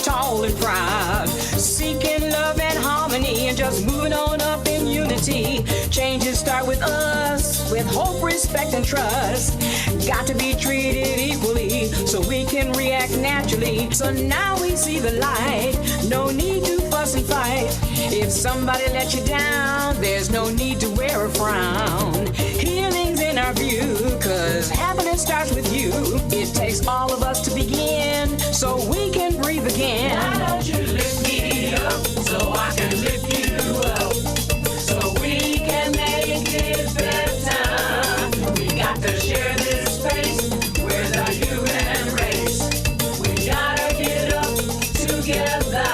tall and proud, seeking love and harmony and just moving on up in unity. Changes start with us, with hope, respect, and trust. Got to be treated equally so we can react naturally. So now we see the light, no need to fuss and fight. If somebody let you down, there's no need to wear a frown. Healing's in our view, cause happiness starts with you. It takes all of us to begin, so we can breathe again. Why don't you lift me up, so I can lift you up, so we can make it better. We got to share this space with our human race. We gotta get up together.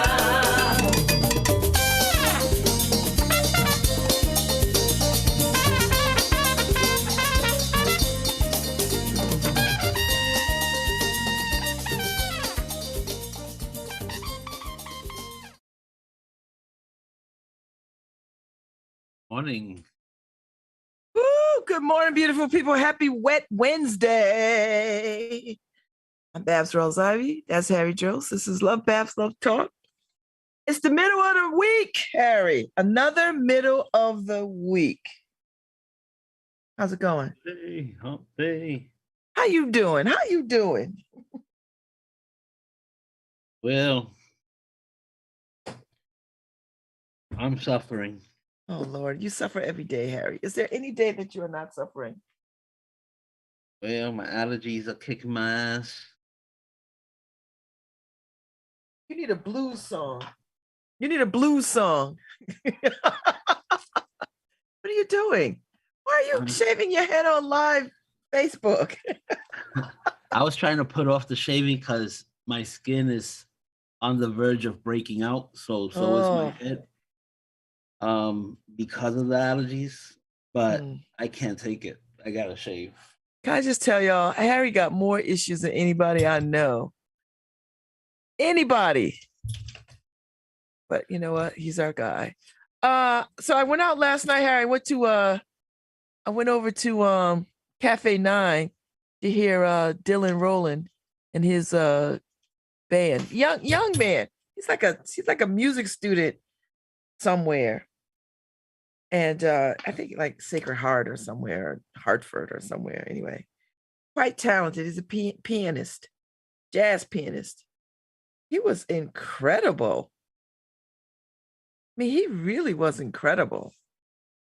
Morning. Woo, good morning, beautiful people. Happy Wet Wednesday. I'm Babz Rawls-Ivy. That's Harry Jones. This is LoveBabz, LoveTalk. It's the middle of the week, Harry. Another middle of the week. How's it going? Hey, hump day. How you doing? How you doing? Well, I'm suffering. Oh, Lord, you suffer every day, Harry. Is there any day that you are not suffering? Well, my allergies are kicking my ass. You need a blues song. You need a blues song. What are you doing? Why are you shaving your head on live Facebook? I was trying to put off the shaving because my skin is on the verge of breaking out. So is my head. Because of the allergies, but I can't take it. I gotta shave. Can I just tell y'all, Harry got more issues than anybody I know. Anybody. But you know what? He's our guy. So I went out last night, Harry. I went over to Cafe 9 to hear Dylan Rowland and his band. Young man. He's like a music student somewhere. And I think like Sacred Heart or somewhere, Hartford or somewhere. Anyway, quite talented. He's a pianist, jazz pianist. He was incredible. I mean, he really was incredible.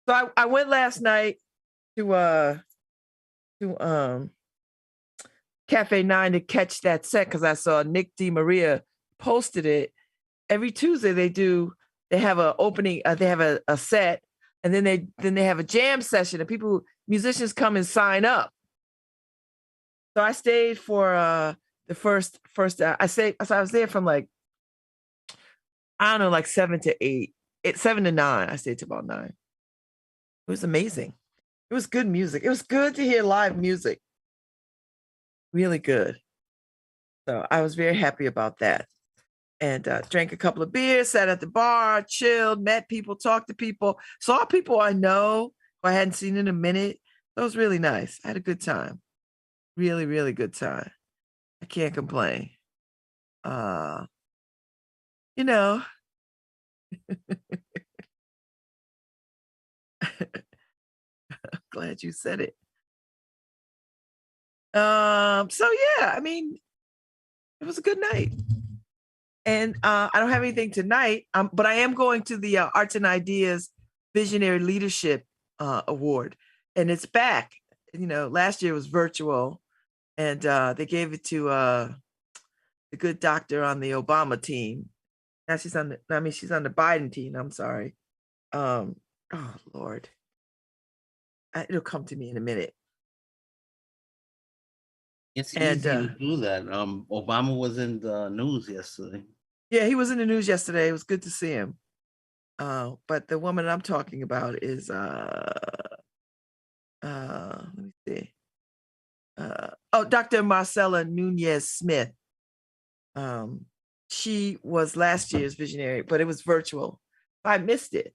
So I went last night to Cafe 9 to catch that set because I saw Nick DiMaria posted it. Every Tuesday they have an opening, they have a set. And then they have a jam session and musicians come and sign up. So I stayed for the first so I was there from like, I don't know, like 7 to 8, 7 to 9. I stayed to about 9. It was amazing. It was good music. It was good to hear live music. Really good. So I was very happy about that. And drank a couple of beers, sat at the bar, chilled, met people, talked to people, saw people I know who I hadn't seen in a minute. That was really nice. I had a good time. Really, really good time. I can't complain. You know. Glad you said it. So yeah, I mean, it was a good night. And I don't have anything tonight, but I am going to the Arts and Ideas Visionary Leadership Award, and it's back. You know, last year was virtual, and they gave it to the good doctor on the Obama team. Now she's on the Biden team. I'm sorry. Oh Lord, it'll come to me in a minute. It's easy to do that. Obama was in the news yesterday. Yeah, he was in the news yesterday. It was good to see him. But the woman I'm talking about is let me see. Dr. Marcella Nunez Smith. She was last year's visionary, but it was virtual. I missed it.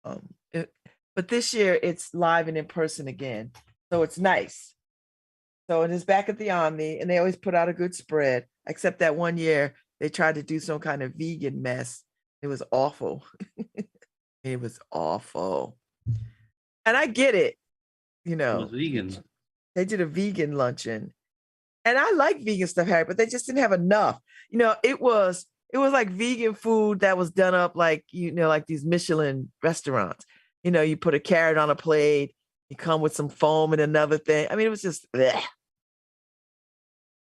But this year it's live and in person again. So it's nice. So it is back at the Omni, and they always put out a good spread, except that one year they tried to do some kind of vegan mess. It was awful. It was awful. And I get it, you It know. was vegan. They did a vegan luncheon. And I like vegan stuff, Harry, but they just didn't have enough. You know, it was like vegan food that was done up like, you know, like these Michelin restaurants. You know, you put a carrot on a plate, you come with some foam and another thing. I mean, it was just bleh.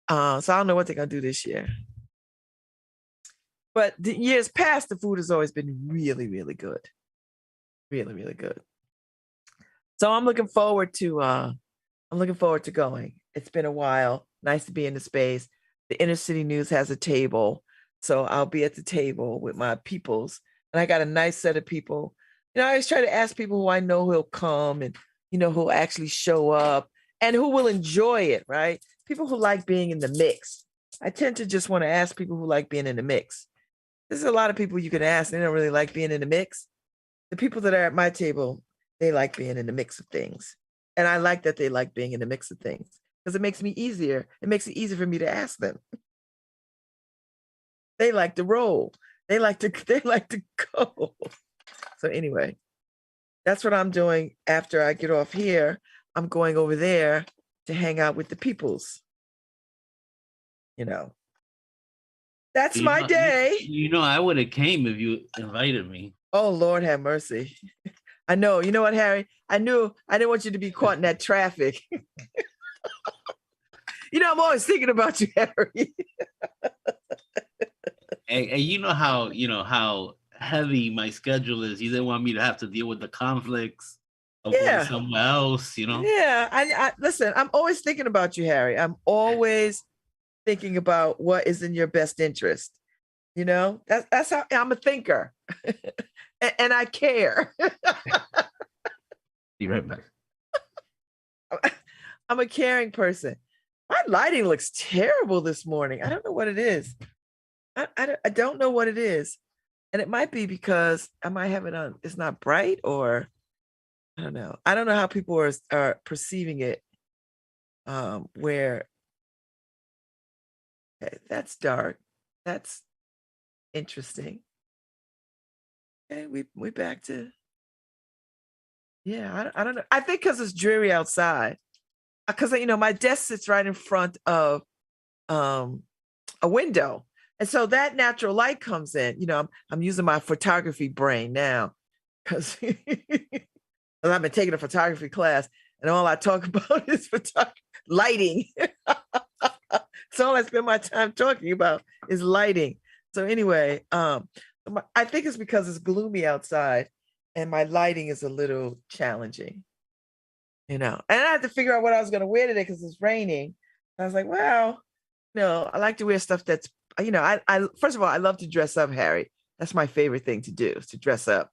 So I don't know what they're gonna do this year. But the years past, the food has always been really, really good. Really, really good. So I'm looking forward to going. It's been a while. Nice to be in the space. The Inner City News has a table. So I'll be at the table with my peoples. And I got a nice set of people. You know, I always try to ask people who I know who'll come and, you know, who'll actually show up and who will enjoy it, right? People who like being in the mix. I tend to just want to ask people who like being in the mix. There's a lot of people you can ask. They don't really like being in the mix. The people that are at my table, they like being in the mix of things. And I like that they like being in the mix of things because it makes me easier. It makes it easier for me to ask them. They like to roll. They like to go. So anyway, that's what I'm doing after I get off here. I'm going over there to hang out with the peoples. You know. That's my day. You know, I would have came if you invited me. Oh, Lord have mercy. I know. You know what, Harry? I knew I didn't want you to be caught in that traffic. You know, I'm always thinking about you, Harry. And you know how heavy my schedule is. You didn't want me to have to deal with the conflicts of going somewhere else, you know? Yeah. I listen, I'm always thinking about you, Harry. I'm always thinking about what is in your best interest. You know, that's how I'm a thinker. And I care. Be right back. I'm a caring person. My lighting looks terrible this morning. I don't know what it is. I don't know what it is. And it might be because I might have it on. It's not bright or I don't know. I don't know how people are perceiving it. Where okay, that's dark. That's interesting. Okay, we back to I don't know. I think because it's dreary outside. Because you know my desk sits right in front of a window, and so that natural light comes in. You know, I'm using my photography brain now because I've been taking a photography class, and all I talk about is lighting. So all I spend my time talking about is lighting. So anyway, I think it's because it's gloomy outside and my lighting is a little challenging, you know. And I had to figure out what I was going to wear today because it's raining. I was like, well, no, I like to wear stuff that's, you know, I first of all, I love to dress up, Harry. That's my favorite thing to do is to dress up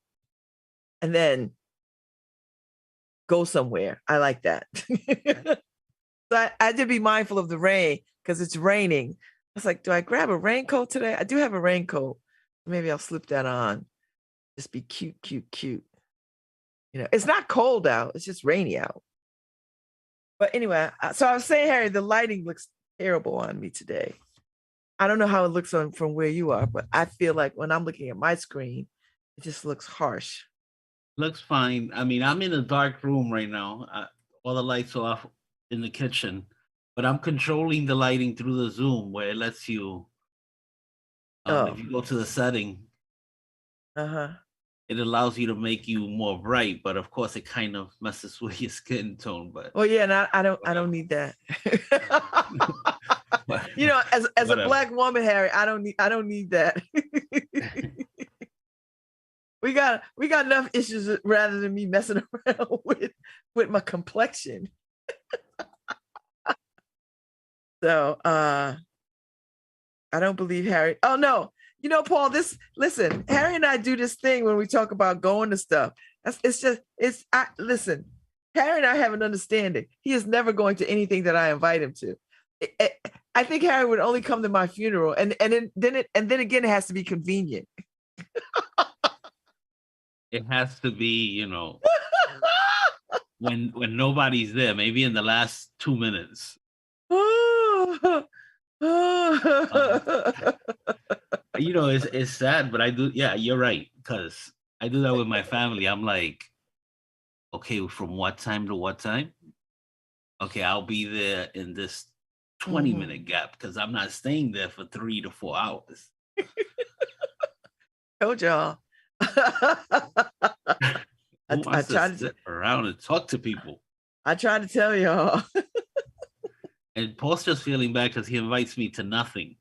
and then go somewhere. I like that. So I had to be mindful of the rain because it's raining. I was like, do I grab a raincoat today? I do have a raincoat. Maybe I'll slip that on. Just be cute, cute, cute. You know, it's not cold out. It's just rainy out. But anyway, so I was saying, Harry, the lighting looks terrible on me today. I don't know how it looks from where you are, but I feel like when I'm looking at my screen, it just looks harsh. Looks fine. I mean, I'm in a dark room right now. All the lights are off in the kitchen, but I'm controlling the lighting through the Zoom where it lets you, if you go to the setting, it allows you to make you more bright, but of course it kind of messes with your skin tone. But yeah, and I don't need that. You know, as a Black woman, Harry, I don't need that. We got enough issues rather than me messing around with my complexion. So I don't believe Harry. Oh no. You know, Paul, listen, Harry and I do this thing when we talk about going to stuff. Listen, Harry and I have an understanding. He is never going to anything that I invite him to. I think Harry would only come to my funeral, and then again, it has to be convenient. It has to be, you know, when nobody's there, maybe in the last 2 minutes. You know, it's sad, but I do. Yeah, you're right, because I do that with my family. I'm like, okay, from what time to what time? Okay, I'll be there in this 20-minute gap because I'm not staying there for 3 to 4 hours. Told y'all. Who wants to sit around and talk to people? I tried to tell y'all. And Paul's just feeling bad because he invites me to nothing.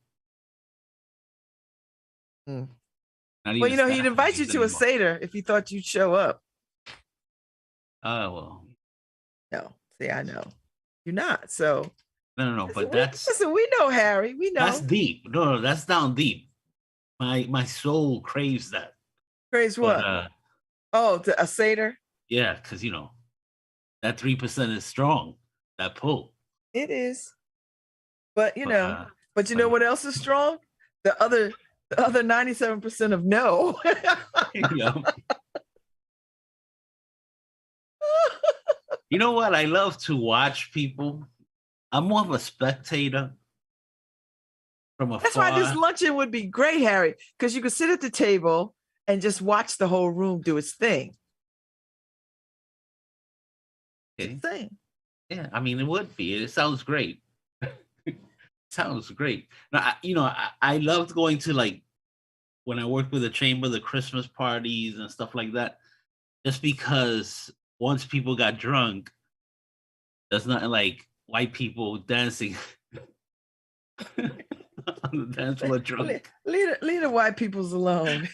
Well, Not even he'd invite you to a anymore. Seder if he thought you'd show up. Oh, well. No, see, I know. You're not, so. No, but that's... Listen, we know, Harry. We know. That's deep. No, that's down deep. My soul craves that. Craves what? A Seder? Yeah, because, that 3% is strong. That pull. It is. But, you know what else is strong? The other 97% of no. You know what? I love to watch people. I'm more of a spectator from afar. That's why this luncheon would be great, Harry, because you could sit at the table and just watch the whole room do its thing. Okay. Its thing. Yeah, I mean, it would be. It sounds great. Sounds great. Now, I loved going to, like, when I worked with the chamber, the Christmas parties and stuff like that, just because once people got drunk, there's nothing like white people dancing on the dance floor drunk. Leave the white peoples alone.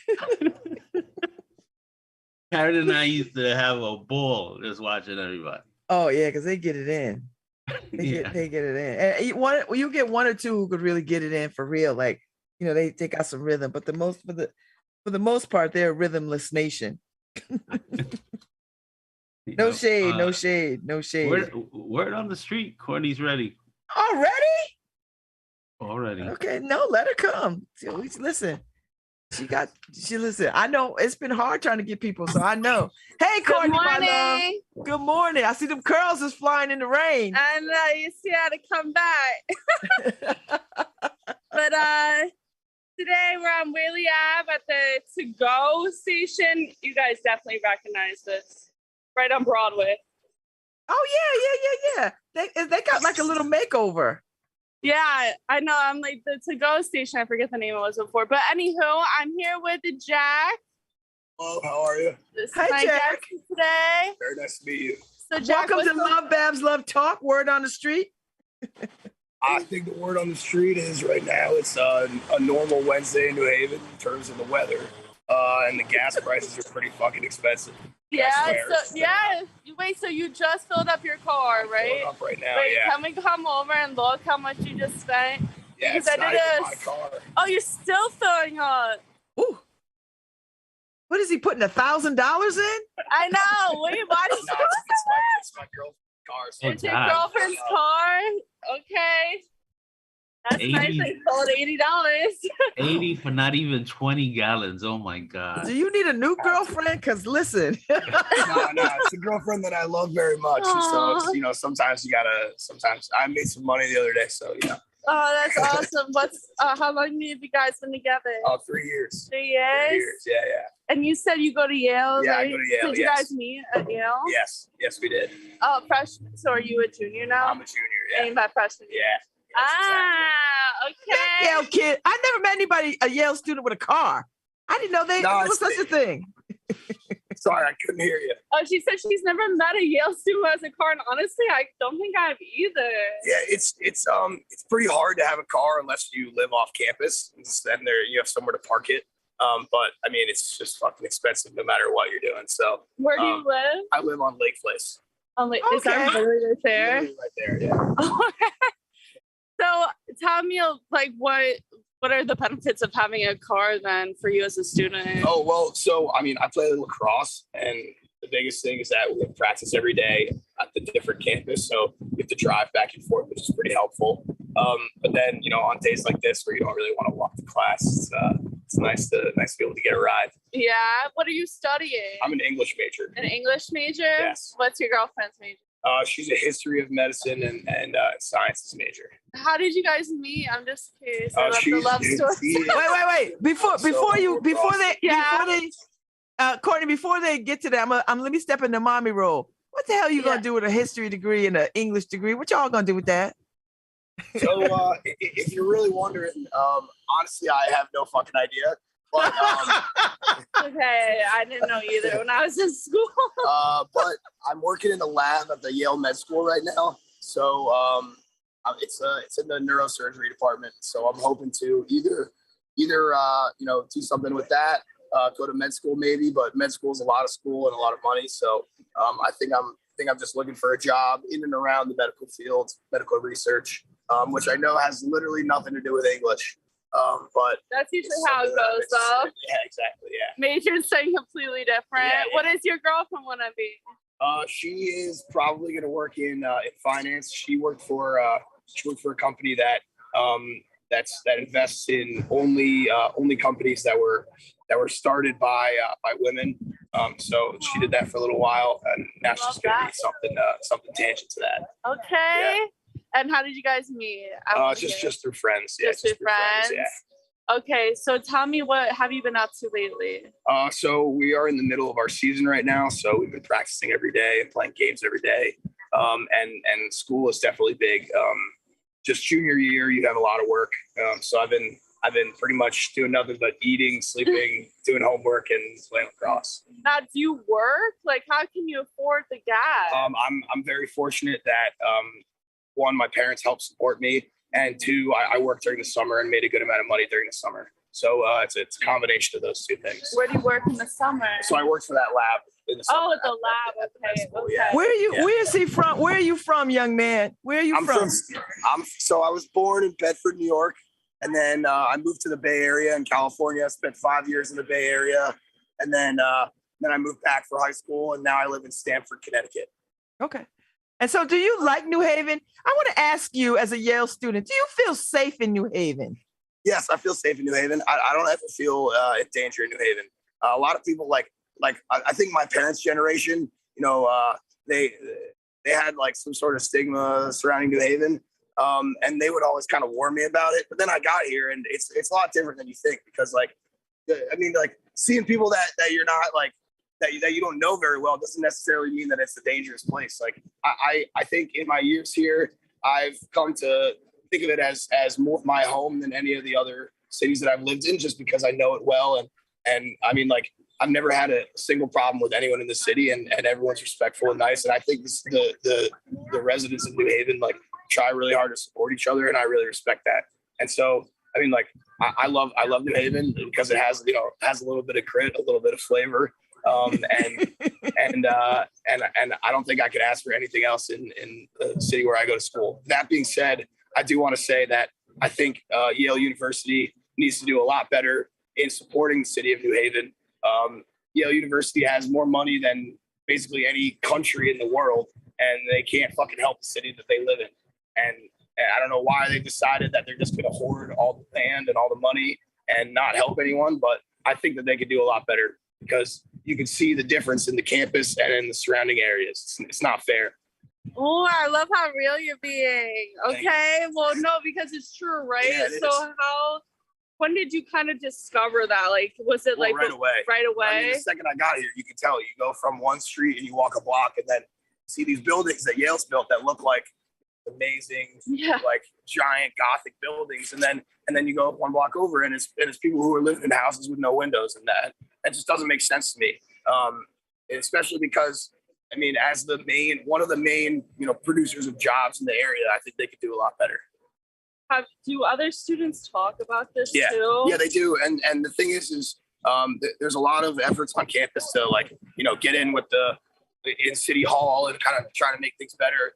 Karen and I used to have a ball just watching everybody. Oh yeah, because they get it in. They get it in. And you get one or two who could really get it in for real. Like, they got some rhythm, but for the most part, they're a rhythmless nation. No shade. Word on the street. Courtney's ready. Already. Okay, no, let her come. Listen. Listen. I know it's been hard trying to get people, so I know. Hey, Courtney, my love. Good morning. I see them curls is flying in the rain. I know, you see how to come back. But today we're on Whaley Ave at the to-go station. You guys definitely recognize this. Right on Broadway. Oh yeah. They got like a little makeover. Yeah, I know. I'm like the to-go station. I forget the name it was before. But anywho, I'm here with Jack. Hello, how are you? This Hi, is my Jack. guest today. Very nice to meet you. So Jack, Welcome to LoveBabz, LoveTalk. Word on the street. I think the word on the street is right now it's a normal Wednesday in New Haven in terms of the weather. And the gas prices are pretty fucking expensive. Yeah, so you just filled up your car, right? Up right now, Wait, yeah. can we come over and look how much you just spent? Yeah, Because it's not even my car. Oh, you're still filling up. Ooh. What is he putting $1,000 in? I know. Wait, why did you do It's my girlfriend's car. So It's your girlfriend's car? Okay. That's 80. nice. I sold $80. 80 for not even 20 gallons. Oh my God. Do you need a new girlfriend? Because listen. No, it's a girlfriend that I love very much. And so it's, sometimes I made some money the other day, so Oh, that's awesome. How long have you guys been together? 3 years. 3 years? 3 years, yeah. And you said you go to Yale, Yeah, right? I go to Yale, Did you guys meet at Yale? Yes, we did. Oh, freshman. So are you a junior now? I'm a junior, yeah. Ain't by freshman. Yeah. Yes, Okay. Yale kid. I never met anybody, a Yale student with a car. I didn't know there was such a thing. Sorry, I couldn't hear you. Oh, she said she's never met a Yale student who has a car, and honestly, I don't think I have either. Yeah, it's pretty hard to have a car unless you live off campus, and then you have somewhere to park it. But I mean, it's just fucking expensive no matter what you're doing. So Where do you live? I live on Lake Place. Is that literally right there? Literally right there, yeah. So tell me, like, what are the benefits of having a car then for you as a student? Oh, well, so, I mean, I play lacrosse, and the biggest thing is that we have practice every day at the different campus. So you have to drive back and forth, which is pretty helpful. But then, on days like this where you don't really want to walk to class, it's nice to be able to get a ride. Yeah. What are you studying? I'm an English major. An English major? Yes. What's your girlfriend's major? She's a history of medicine and sciences major. How did you guys meet? I'm just curious about the She's- love story. Wait. Before Courtney, before they get to that, let me step in the mommy role. What the hell are you gonna do with a history degree and an English degree? What y'all gonna do with that? So if you're really wondering, honestly, I have no fucking idea. But Okay, I didn't know either when I was in school. but I'm working in the lab at the Yale Med School right now. So it's in the neurosurgery department. So I'm hoping to either do something with that, go to med school maybe. But med school is a lot of school and a lot of money. So I think I'm just looking for a job in and around the medical field, medical research, which I know has literally nothing to do with English. But That's usually how it goes, though. Yeah, exactly. Yeah. Majors saying completely different. Yeah. What is your girlfriend want to be? She is probably going to work in finance. She worked for a company that invests in only companies that were started by women. So she did that for a little while, and now she's going to be something tangent to that. Okay. Yeah. And how did you guys meet? Just through friends. Yeah, just through friends. Yeah. Okay, so tell me, what have you been up to lately? So we are in the middle of our season right now. So we've been practicing every day and playing games every day. And school is definitely big. Just junior year, you have a lot of work. So I've been pretty much doing nothing but eating, sleeping, doing homework, and playing lacrosse. Now, do you work? Like, how can you afford the gas? I'm very fortunate that one, my parents help support me, and two, I worked during the summer and made a good amount of money during the summer. So it's a combination of those two things. Where do you work in the summer? So I worked for that lab in the summer. Oh, at the lab. Okay. School, Okay. yeah. Where is he from? Where are you from, young man? Where are you from? So I was born in Bedford, New York, and then I moved to the Bay Area in California. I spent 5 years in the Bay Area, and then I moved back for high school, and now I live in Stamford, Connecticut. Okay. And so do you like New Haven? I want to ask you, as a Yale student, do you feel safe in New Haven? Yes, I feel safe in New Haven. I don't ever feel in danger in New Haven. A lot of people I think my parents' generation, they had like some sort of stigma surrounding New Haven, and they would always kind of warn me about it. But then I got here, and it's a lot different than you think, because seeing people that you're not that you don't know very well doesn't necessarily mean that it's a dangerous place. Like I think in my years here, I've come to think of it as more my home than any of the other cities that I've lived in, just because I know it well. And I mean, like, I've never had a single problem with anyone in the city, and everyone's respectful and nice. And I think the residents of New Haven try really hard to support each other, and I really respect that. And so, I mean, I love New Haven because it has a little bit of grit, a little bit of flavor. And I don't think I could ask for anything else in the city where I go to school. That being said, I do want to say that I think Yale University needs to do a lot better in supporting the city of New Haven. Yale University has more money than basically any country in the world, and they can't fucking help the city that they live in. And I don't know why they decided that they're just going to hoard all the land and all the money and not help anyone, but I think that they could do a lot better, because you can see the difference in the campus and in the surrounding areas. It's not fair. Oh, I love how real you're being. Okay. Well, no, because it's true, right? Yeah, so when did you kind of discover that? Like, was it right away? Right away? I mean, the second I got here, you can tell. You go from one street and you walk a block, and then see these buildings that Yale's built that look like amazing, giant Gothic buildings, and then you go one block over, and it's people who are living in houses with no windows, and that just doesn't make sense to me. Especially because, I mean, as one of the main producers of jobs in the area, I think they could do a lot better. Do other students talk about this too? Yeah, they do. And the thing is there's a lot of efforts on campus to get in with in City Hall and kind of try to make things better.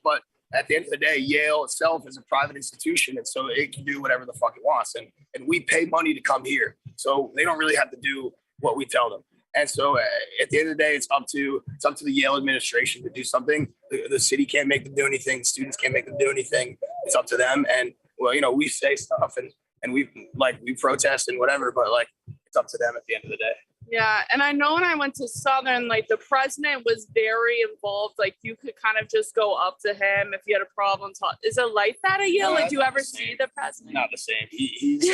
But at the end of the day, Yale itself is a private institution, and so it can do whatever the fuck it wants. And we pay money to come here, so they don't really have to do what we tell them. And so at the end of the day, it's up to the Yale administration to do something. The city can't make them do anything. Students can't make them do anything. It's up to them. And we say stuff and we protest and whatever, but it's up to them at the end of the day. Yeah, and I know when I went to Southern, like the president was very involved. Like you could kind of just go up to him if you had a problem. Is it like that at Yale? No, Like, do you not ever the same. see the president? Not the same. He's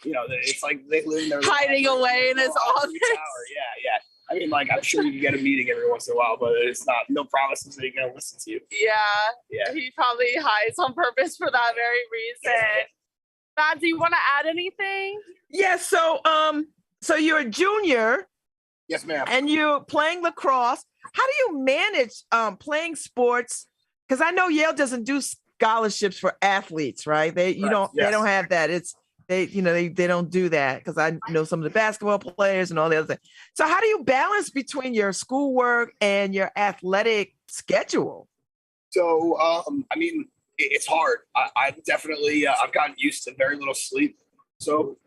you know, it's like they live in their Hiding away in his office. Tower. Yeah. I mean, like, I'm sure you can get a meeting every once in a while, but it's not, no promises that he's going to listen to you. Yeah. He probably hides on purpose for that very reason. Babz, do you want to add anything? Yeah. So you're a junior. Yes, ma'am. And you're playing lacrosse. How do you manage playing sports? Because I know Yale doesn't do scholarships for athletes, right? They don't have that. They don't do that, because I know some of the basketball players and all the other things. So how do you balance between your schoolwork and your athletic schedule? So I mean, it's hard. I definitely I've gotten used to very little sleep. So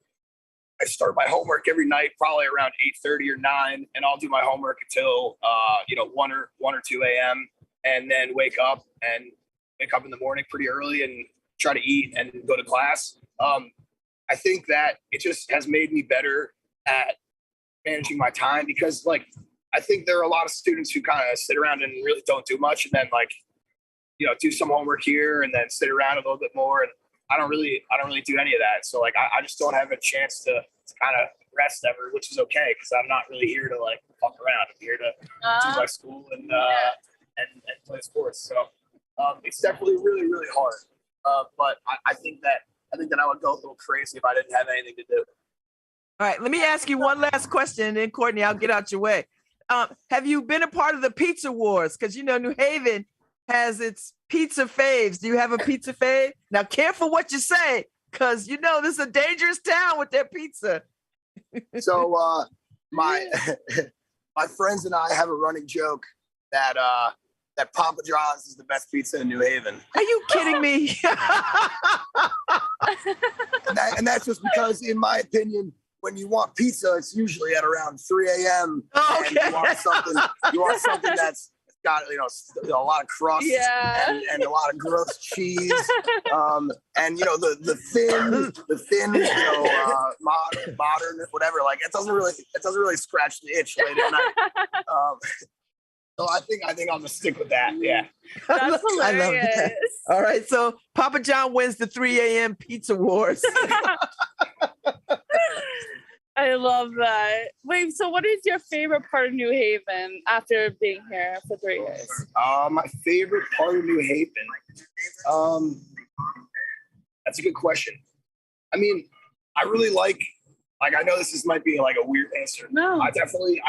I start my homework every night, probably around 8:30 or 9, and I'll do my homework until 1 or 2 a.m. and then wake up in the morning pretty early and try to eat and go to class. I think that it just has made me better at managing my time, because like I think there are a lot of students who kind of sit around and really don't do much, and then like do some homework here and then sit around a little bit more. And I don't really do any of that. So like I just don't have a chance to kind of rest ever, which is okay, because I'm not really here to like fuck around. I'm here to do my school and play sports. So it's definitely really, really hard. But I think that I would go a little crazy if I didn't have anything to do. All right, let me ask you one last question, and then Courtney, I'll get out your way. Have you been a part of the pizza wars? Because New Haven has its pizza faves. Do you have a pizza fave? Now, careful what you say, because this is a dangerous town with their pizza. So my friends and I have a running joke that Papa John's is the best pizza in New Haven. Are you kidding me? and that's just because, in my opinion, when you want pizza, it's usually at around 3 a.m. Okay. And you want something that's got a lot of crust and a lot of gross cheese, and the thin modern whatever, like it doesn't really scratch the itch late at night. So I think I'm gonna stick with that. Yeah, that's hilarious. I love that. All right, so Papa John wins the 3 a.m. pizza wars. I love that. Wait, so what is your favorite part of New Haven after being here for 3 years? My favorite part of New Haven. That's a good question. I mean, I really like I know this might be like a weird answer. No. I definitely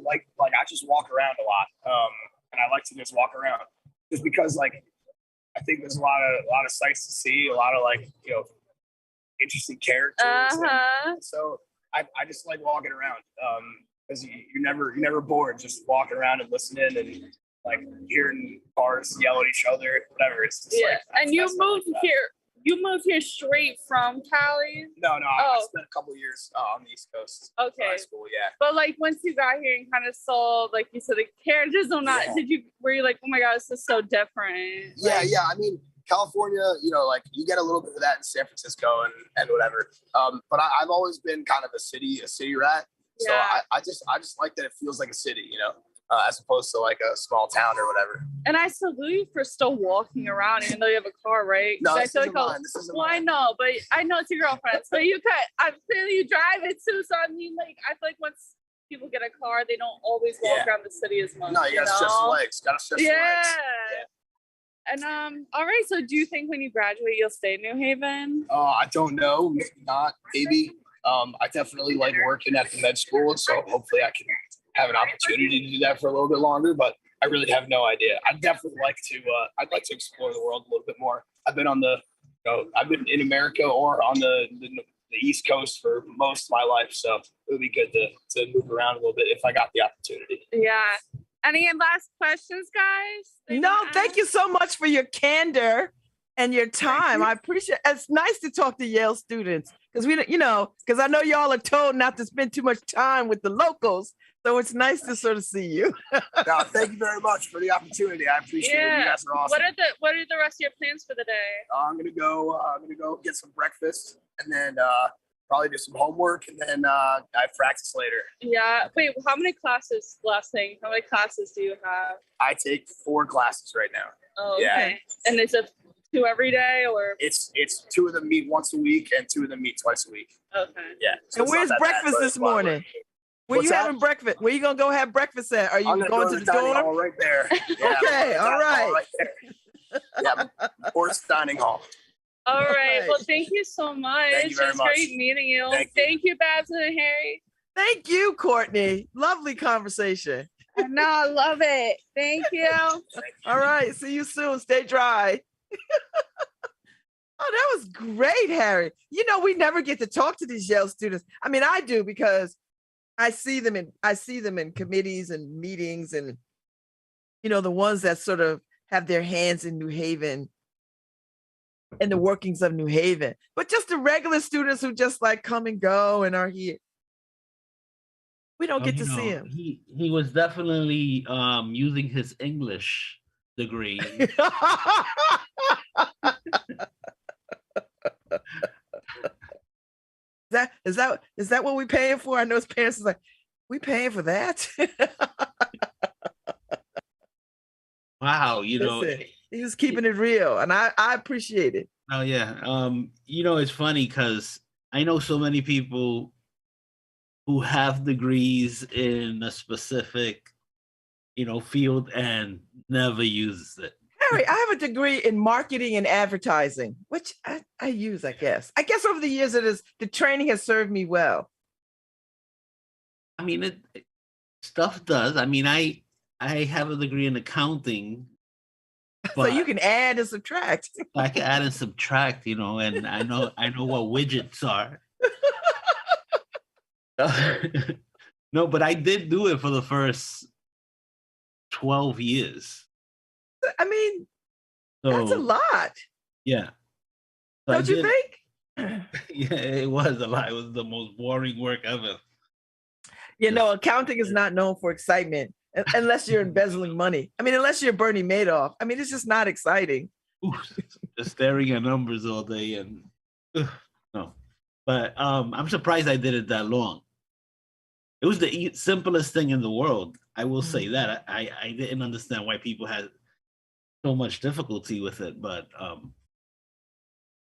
like I just walk around a lot. And I like to just walk around just because I think there's a lot of sights to see, a lot of interesting characters. And so I just like walking around because you're never bored just walking around and listening and like hearing cars yell at each other, whatever. It's just and you moved here. You moved here straight from Cali? No. I spent a couple of years on the East Coast. Okay. High school, yeah. But once you got here and kind of saw, like you said, the characters were you like, oh my God, this is so different? Yeah. I mean, California, you get a little bit of that in San Francisco and whatever. But I've always been kind of a city rat. So I just like that it feels like a city, as opposed to like a small town or whatever. And I salute you for still walking around, even though you have a car, right? No, I this isn't mine. This isn't mine. I know, but I know it's your girlfriend's. But clearly you drive it too. So I mean, I feel like once people get a car, they don't always walk around the city as much. No, you gotta stretch the legs. Yeah. And all right. So do you think when you graduate, you'll stay in New Haven? I don't know. Maybe not. Maybe. I definitely like working at the med school, so hopefully I can have an opportunity to do that for a little bit longer. But I really have no idea. I'd definitely like to. I'd like to explore the world a little bit more. I've been I've been in America or on the East Coast for most of my life, so it would be good to move around a little bit if I got the opportunity. Yeah. Any last questions, guys? No, thank you so much for your candor and your time. I appreciate it. It's nice to talk to Yale students because because I know y'all are told not to spend too much time with the locals. So it's nice to sort of see you. No, thank you very much for the opportunity. I appreciate it. You guys are awesome. What are the rest of your plans for the day? I'm gonna go get some breakfast and then probably do some homework, and then I practice later. Yeah. Wait, how many classes, last thing, how many classes do you have? I take 4 classes right now. Oh, Yeah. okay. And is it 2 every day or? It's 2 of them meet once a week and 2 of them meet twice a week. Okay. Yeah. So And it's not where's that bad, breakfast but this it's a lot of work. morning? Where What's you that? having breakfast? Where you gonna go have breakfast at? Are you I'm gonna going go to the dining dorm? hall right there. Yeah, Okay, all right. there. Yeah, Forest Dining Hall. All right. Right. Well, thank you so much. Thank you very It was much. great meeting you. Thank you. Babz and Harry. Thank you, Courtney. Lovely conversation. No, I love it. Thank you. All right, see you soon. Stay dry. Oh, that was great, Harry. You know, we never get to talk to these Yale students. I mean, I do because I see them in committees and meetings, and you know, the ones that sort of have their hands in New Haven and the workings of New Haven. But just the regular students who just like come and go and are here. We don't get to see him. He was definitely using his English degree. Is that what we paying for? I know his parents is like, we paying for that. Wow, you know. Listen, he was keeping it real, and I appreciate it. Oh yeah. You know, it's funny because I know so many people who have degrees in a specific, you know, field and never uses it. Harry, I have a degree in marketing and advertising, which I use, I guess. I guess over the years the training has served me well. I mean, stuff does. I mean, I have a degree in accounting. So you can add and subtract. I can add and subtract, you know, and I know what widgets are. No, but I did do it for the first 12 years. I mean, So, that's a lot. Yeah. So Don't you think? Yeah, it was a lot. It was the most boring work ever. You know, accounting is not known for excitement unless you're embezzling money. I mean, unless you're Bernie Madoff. I mean, it's just not exciting. Just staring at numbers all day and no. But I'm surprised I did it that long. It was the simplest thing in the world. I will say that. I didn't understand why people had so much difficulty with it, but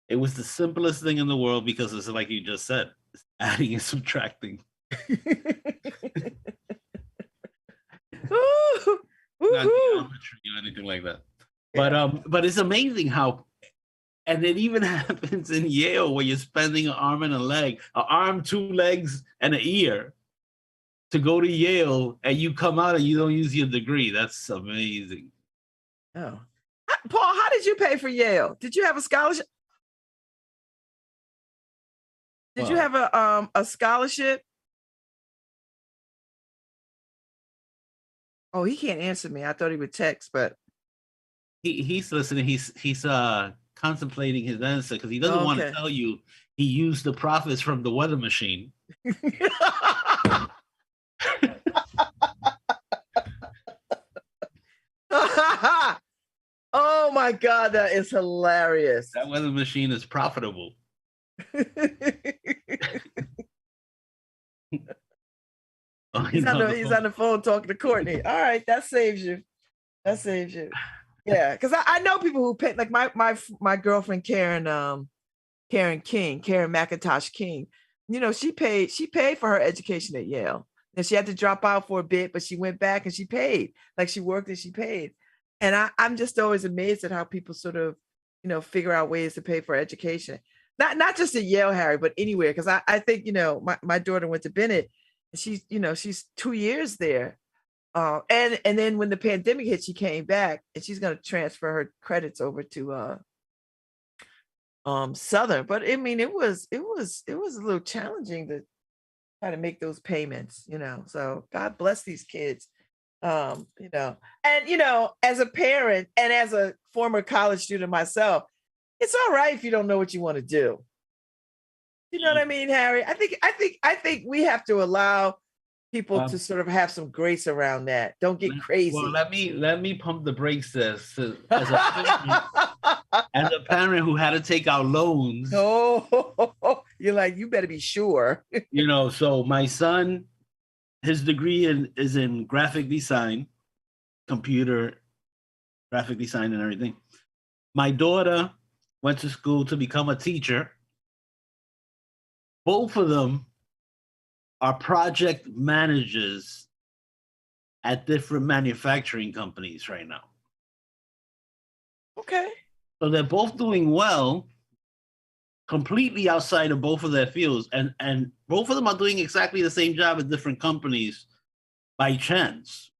it was the simplest thing in the world because it's like you just said, it's adding and subtracting. Not geometry or anything like that. But it's amazing how, and it even happens in Yale where you're spending an arm and a leg, an arm, 2 legs, and an ear to go to Yale, and you come out and you don't use your degree. That's amazing. Oh, Paul, how did you pay for Yale? Did you have a scholarship? Did you have a scholarship? Oh, he can't answer me. I thought he would text, but He's listening. He's contemplating his answer because he doesn't want to tell you he used the profits from the weather machine. Oh my God, that is hilarious. That weather machine is profitable. He's on the phone talking to Courtney. All right, that saves you. That saves you. Yeah, because I know people who pay, like my girlfriend Karen McIntosh King. You know, she paid for her education at Yale. And she had to drop out for a bit, but she went back and she paid. Like she worked and she paid. And I'm just always amazed at how people sort of, you know, figure out ways to pay for education. Not just at Yale, Harry, but anywhere. Because I think, you know, my daughter went to Bennett. And she's 2 years there. And then when the pandemic hit, she came back and she's going to transfer her credits over to Southern. But I mean, it was a little challenging to try to make those payments, you know. So God bless these kids. You know, and you know, as a parent and as a former college student myself, it's all right if you don't know what you want to do. You know what I mean, Harry? I think we have to allow people to sort of have some grace around that. Don't get crazy. Well, let me pump the brakes as a parent who had to take out loans. Oh, You're like, you better be sure. So my son, his degree is in graphic design, computer graphic design and everything. My daughter went to school to become a teacher. Both of them are project managers at different manufacturing companies right now. Okay. So they're both doing well, completely outside of both of their fields. And both of them are doing exactly the same job at different companies by chance.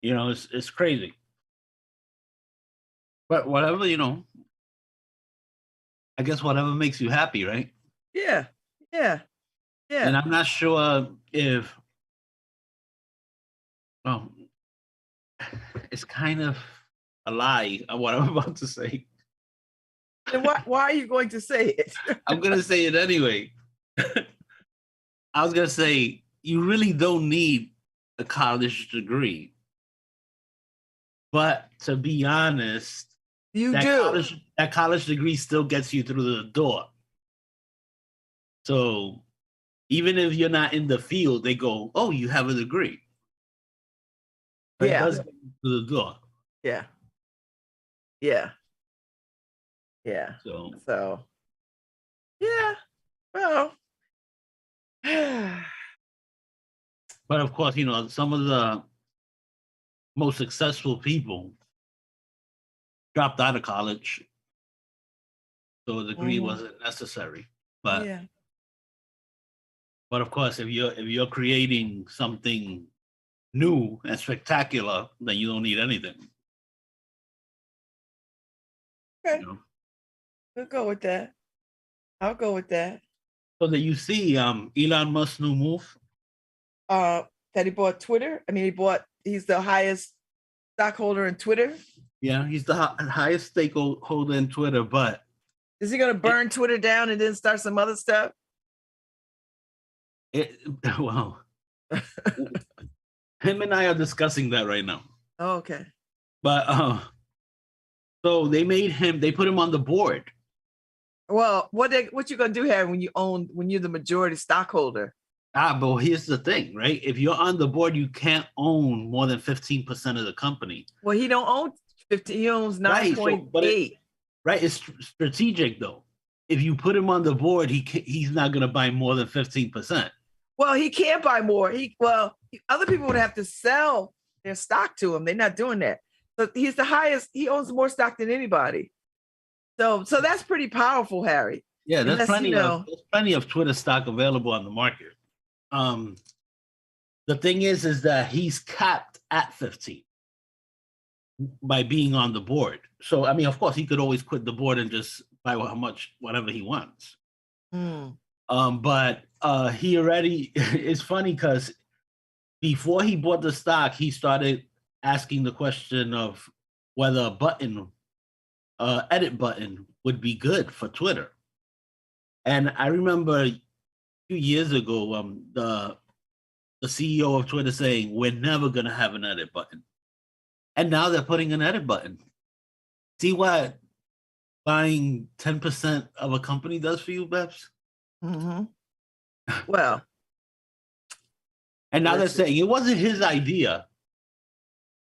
It's crazy. But whatever, I guess whatever makes you happy, right? Yeah. Yeah. Yeah. And I'm not sure if, it's kind of a lie what I'm about to say. Then why are you going to say it? I'm going to say it anyway. I was going to say, you really don't need a college degree. But to be honest, that college degree still gets you through the door. So even if you're not in the field, they go, oh, you have a degree. But it does get you through the door. Yeah. Yeah. Yeah. So yeah. Well. But of course, some of the most successful people dropped out of college, so a degree wasn't necessary. But of course, if you're creating something new and spectacular, then you don't need anything. Okay. We'll go with that. I'll go with that. So that you see Elon Musk's new move? That he bought Twitter. I mean, he's the highest stockholder in Twitter. Yeah, he's the highest stakeholder in Twitter, but is he going to burn Twitter down and then start some other stuff? Well, him and I are discussing that right now. Oh, okay. But so they put him on the board. Well, what you gonna do, Harry, when you're the majority stockholder? But here's the thing, right? If you're on the board, you can't own more than 15% of the company. Well, he don't own 15. He owns 9.8. Right, it's strategic though. If you put him on the board, he's not gonna buy more than 15%. Well, he can't buy more. Other people would have to sell their stock to him. They're not doing that. So he's the highest. He owns more stock than anybody. So that's pretty powerful, Harry. Yeah, there's plenty of Twitter stock available on the market. The thing is that he's capped at 15 by being on the board. So I mean, of course, he could always quit the board and just buy whatever he wants. But he already. It's funny because before he bought the stock, he started asking the question of whether edit button would be good for Twitter. And I remember a few years ago, the CEO of Twitter saying, we're never going to have an edit button. And now they're putting an edit button. See what buying 10% of a company does for you, Babz? Mm-hmm. Well. And now they're saying it wasn't his idea.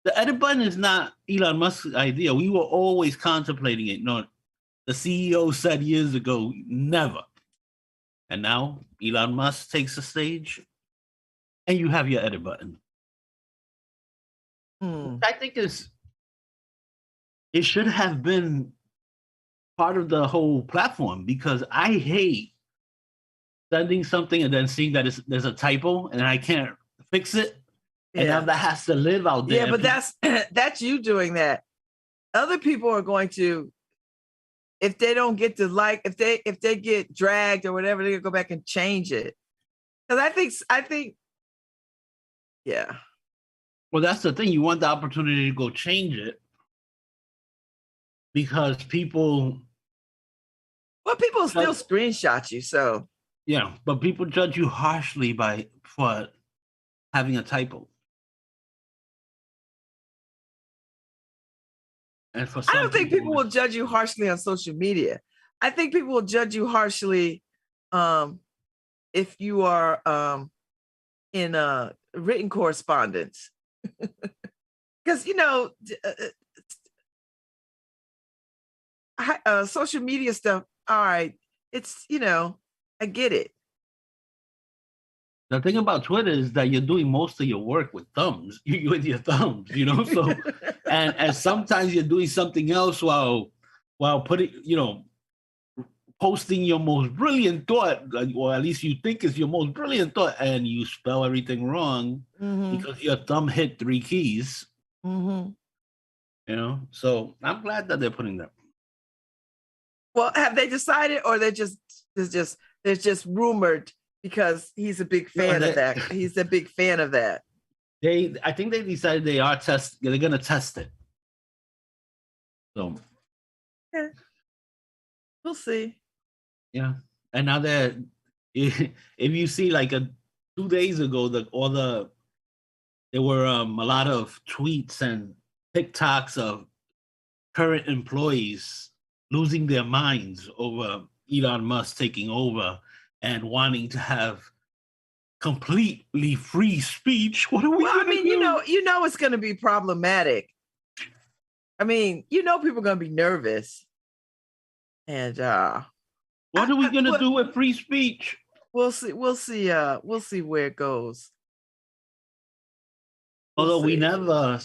The edit button is not Elon Musk's idea. We were always contemplating it. No, the CEO said years ago, never. And now Elon Musk takes the stage and you have your edit button. I think it should have been part of the whole platform, because I hate sending something and then seeing that there's a typo and I can't fix it. And now that has to live out there. Yeah, but that's you doing that. Other people are going to, if they don't get to if they get dragged or whatever, they're gonna go back and change it. Because I think, yeah. Well, that's the thing. You want the opportunity to go change it because people. Well, people still screenshot you, so. Yeah, but people judge you harshly for having a typo. And for I don't think people will judge you harshly on social media. I think people will judge you harshly if you are in written correspondence. Because, social media stuff, all right, it's, I get it. The thing about Twitter is that you're doing most of your work with thumbs, with your thumbs, so, and sometimes you're doing something else while putting, posting your most brilliant thought, or at least you think is your most brilliant thought, and you spell everything wrong because your thumb hit 3 keys. So I'm glad that they're putting that. Well, have they decided, or they're just rumored because he's a big fan of that? He's a big fan of that. I think they decided they're going to test it. So yeah. We'll see. Yeah. And now that if you see like 2 days ago, there were a lot of tweets and TikToks of current employees losing their minds over Elon Musk taking over and wanting to have completely free speech. What are we going to do? You know it's going to be problematic. I mean, people are going to be nervous. And what are we going to do with free speech? We'll see where it goes. Although we never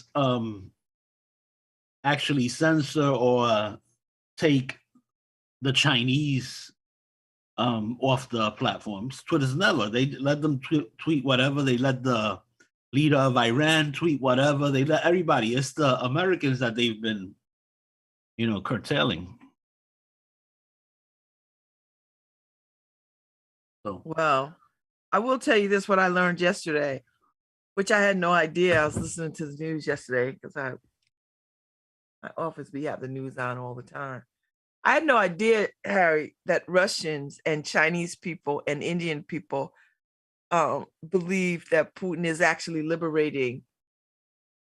actually censor or take the Chinese off the platforms. Twitter's never. They let them tweet whatever. They let the leader of Iran tweet whatever. They let everybody. It's the Americans that they've been, curtailing. So. Well, I will tell you this, what I learned yesterday, which I had no idea. I was listening to the news yesterday because my office, we have the news on all the time. I had no idea, Harry, that Russians and Chinese people and Indian people believe that Putin is actually liberating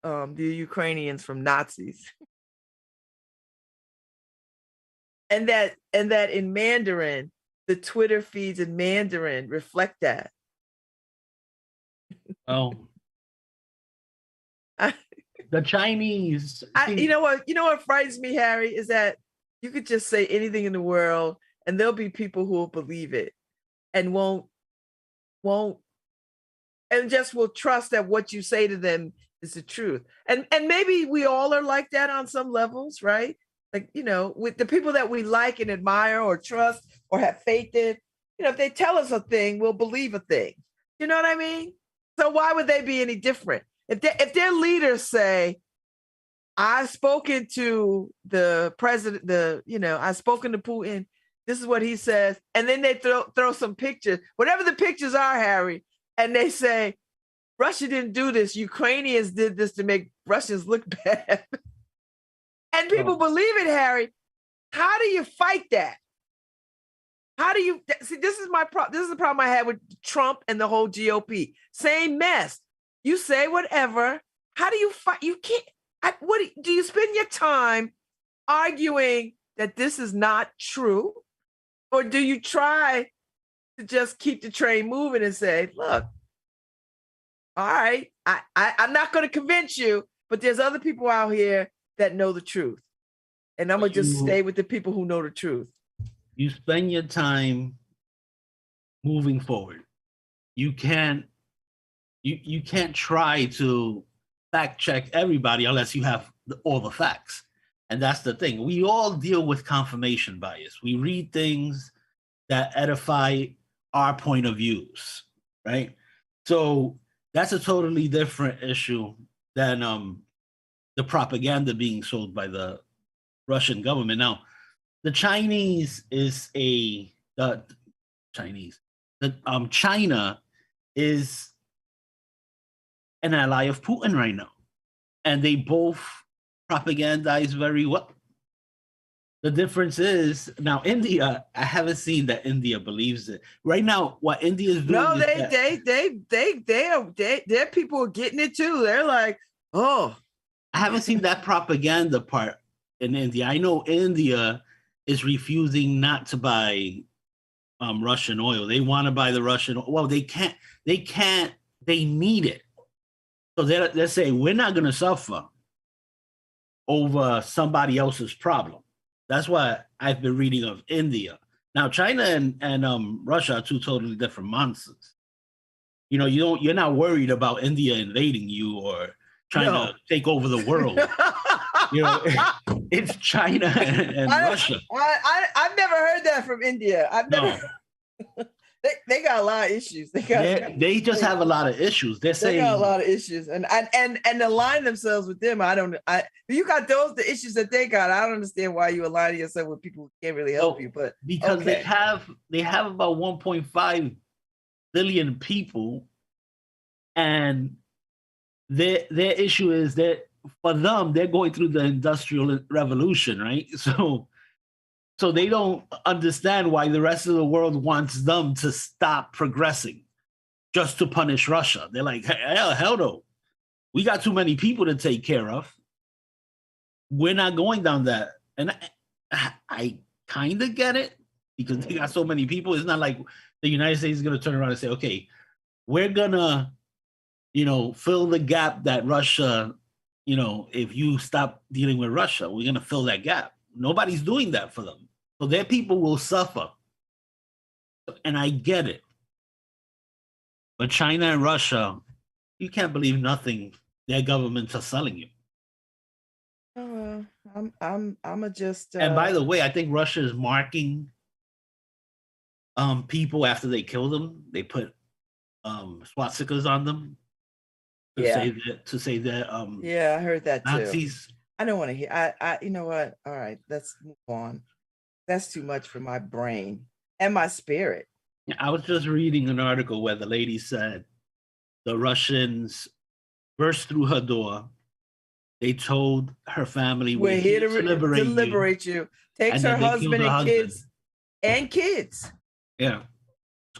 the Ukrainians from Nazis. And that in Mandarin, the Twitter feeds in Mandarin reflect that. Oh. The Chinese. You know what frightens me, Harry, is that you could just say anything in the world and there'll be people who will believe it and won't and just will trust that what you say to them is the truth. And maybe we all are like that on some levels, right? Like, with the people that we like and admire or trust or have faith in, if they tell us a thing, we'll believe a thing. You know what I mean? So why would they be any different? If their leaders say, I've spoken to the president, I've spoken to Putin, this is what he says, and then they throw some pictures, whatever the pictures are, Harry, and they say, Russia didn't do this, Ukrainians did this to make Russians look bad. And people believe it, Harry. How do you fight that? How do you see? This is my problem. This is the problem I had with Trump and the whole GOP. Same mess. You say whatever. How do you fight? You can't. What do you spend your time arguing that this is not true, or do you try to just keep the train moving and say, "Look, all right, I'm not going to convince you, but there's other people out here that know the truth, and I'm gonna just stay with the people who know the truth." You spend your time moving forward. You can't try to fact check everybody unless you have all the facts. And that's the thing. We all deal with confirmation bias. We read things that edify our point of views, right? So that's a totally different issue than the propaganda being sold by the Russian government. Now, the Chinese is China is an ally of Putin right now, and they both propagandize very well. The difference is now India. I haven't seen that India believes it right now. What India is doing? No, their people are getting it too. They're like, oh. I haven't seen that propaganda part in India. I know India is refusing not to buy Russian oil. They want to buy the Russian oil. Well, they can't, they need it. So they're saying, we're not going to suffer over somebody else's problem. That's why I've been reading of India. Now, China and Russia are two totally different monsters. You know, you're not worried about India invading you or trying to take over the world. You know, it's China and Russia. I've never heard that from India. I've never. No. They got a lot of issues. They just have a lot of issues. They're saying they got a lot of issues, and align themselves with them. You got the issues that they got. I don't understand why you align yourself with people who can't really help you. But because they have about 1.5 billion people, and their issue is that for them, they're going through the Industrial Revolution, right? So they don't understand why the rest of the world wants them to stop progressing just to punish Russia. They're like, hell no. We got too many people to take care of. We're not going down that. And I kind of get it because they got so many people. It's not like the United States is going to turn around and say, okay, we're going to, fill the gap that Russia, if you stop dealing with Russia, we're going to fill that gap. Nobody's doing that for them. So their people will suffer. And I get it. But China and Russia, you can't believe nothing their governments are selling you. I'm just And by the way, I think Russia is marking people after they kill them. They put swastikas on them to say that yeah, I heard that Nazis. Too. I don't want to hear. I you know what? All right, let's move on. That's too much for my brain and my spirit. I was just reading an article where the lady said the Russians burst through her door. They told her family, we're here to liberate you. Takes her husband and kids. Yeah.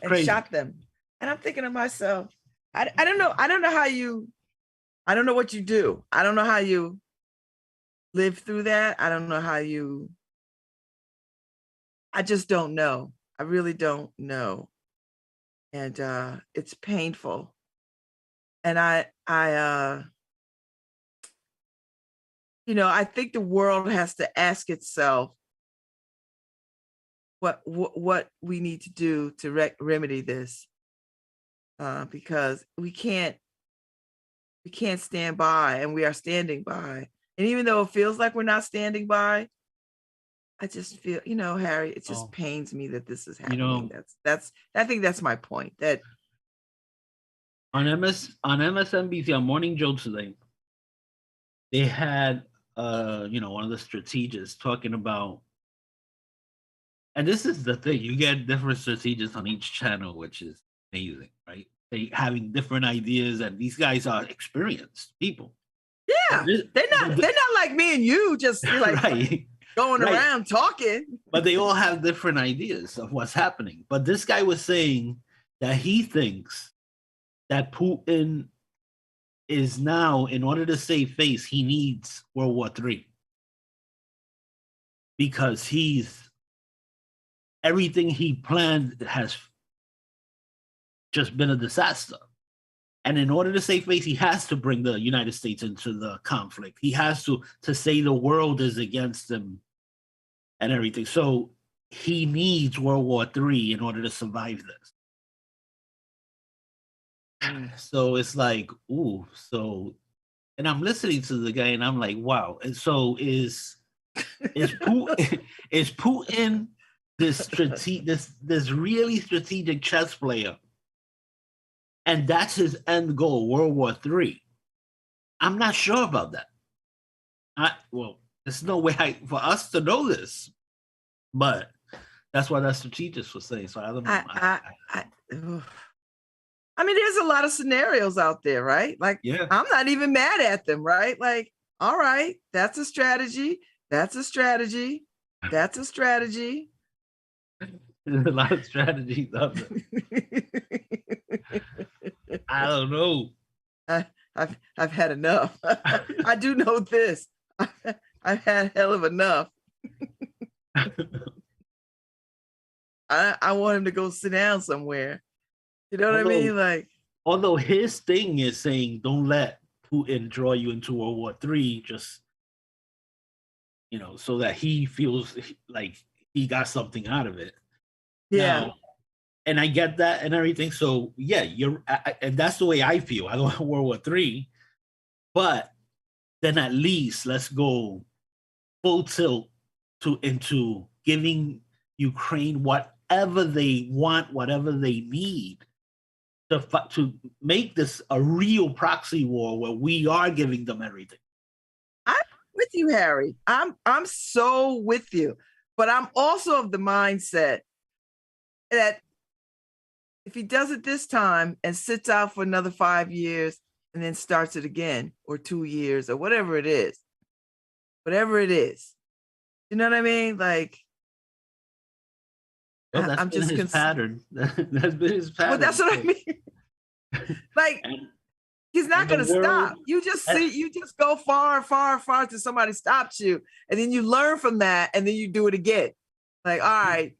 And crazy. Shot them. And I'm thinking to myself, I don't know. I don't know what you do. I don't know how you live through that. I don't know how I just don't know. I really don't know. And it's painful. And I think the world has to ask itself what we need to do to remedy this, because we can't stand by, and we are standing by. And even though it feels like we're not standing by, I just feel, Harry, it just pains me that this is happening. I think that's my point. That on MSNBC, on Morning Joe today, they had one of the strategists talking about, and this is the thing, you get different strategists on each channel, which is amazing, right? They having different ideas, and these guys are experienced people. Yeah, they're not like me and you, just like right. Going around talking. But they all have different ideas of what's happening. But this guy was saying that he thinks that Putin is now, in order to save face, he needs World War III. Because everything he planned has just been a disaster. And in order to save face, he has to bring the United States into the conflict. He has to say the world is against him and everything. So he needs World War III in order to survive this. So it's like, and I'm listening to the guy and I'm like, wow. And so is Putin this really strategic chess player? And that's his end goal, World War III. I'm not sure about that. There's no way for us to know this, but that's what that strategist was saying. So I don't know. I mean, there's a lot of scenarios out there, right? Like, yeah. I'm not even mad at them, right? Like, all right, that's a strategy. That's a strategy. That's a strategy. There's a lot of strategies out there. I don't know. I've had enough. I do know this. I've had hell of enough. I want him to go sit down somewhere. You know what I mean? Like, although his thing is saying, don't let Putin draw you into World War III, just, so that he feels like he got something out of it. yeah. Now, and I get that and everything. So yeah, and that's the way I feel. I don't want World War III, but then at least let's go full tilt into giving Ukraine whatever they want, whatever they need to make this a real proxy war where we are giving them everything. I'm with you, Harry. I'm so with you, but I'm also of the mindset that if he does it this time and sits out for another 5 years and then starts it again, or 2 years, or whatever it is, you know what I mean? Like, well, that's I'm been just his pattern. That's been his pattern. Well, that's what I mean. Like, he's not going to stop. You just go far, far, far till somebody stops you, and then you learn from that, and then you do it again. Like, all right.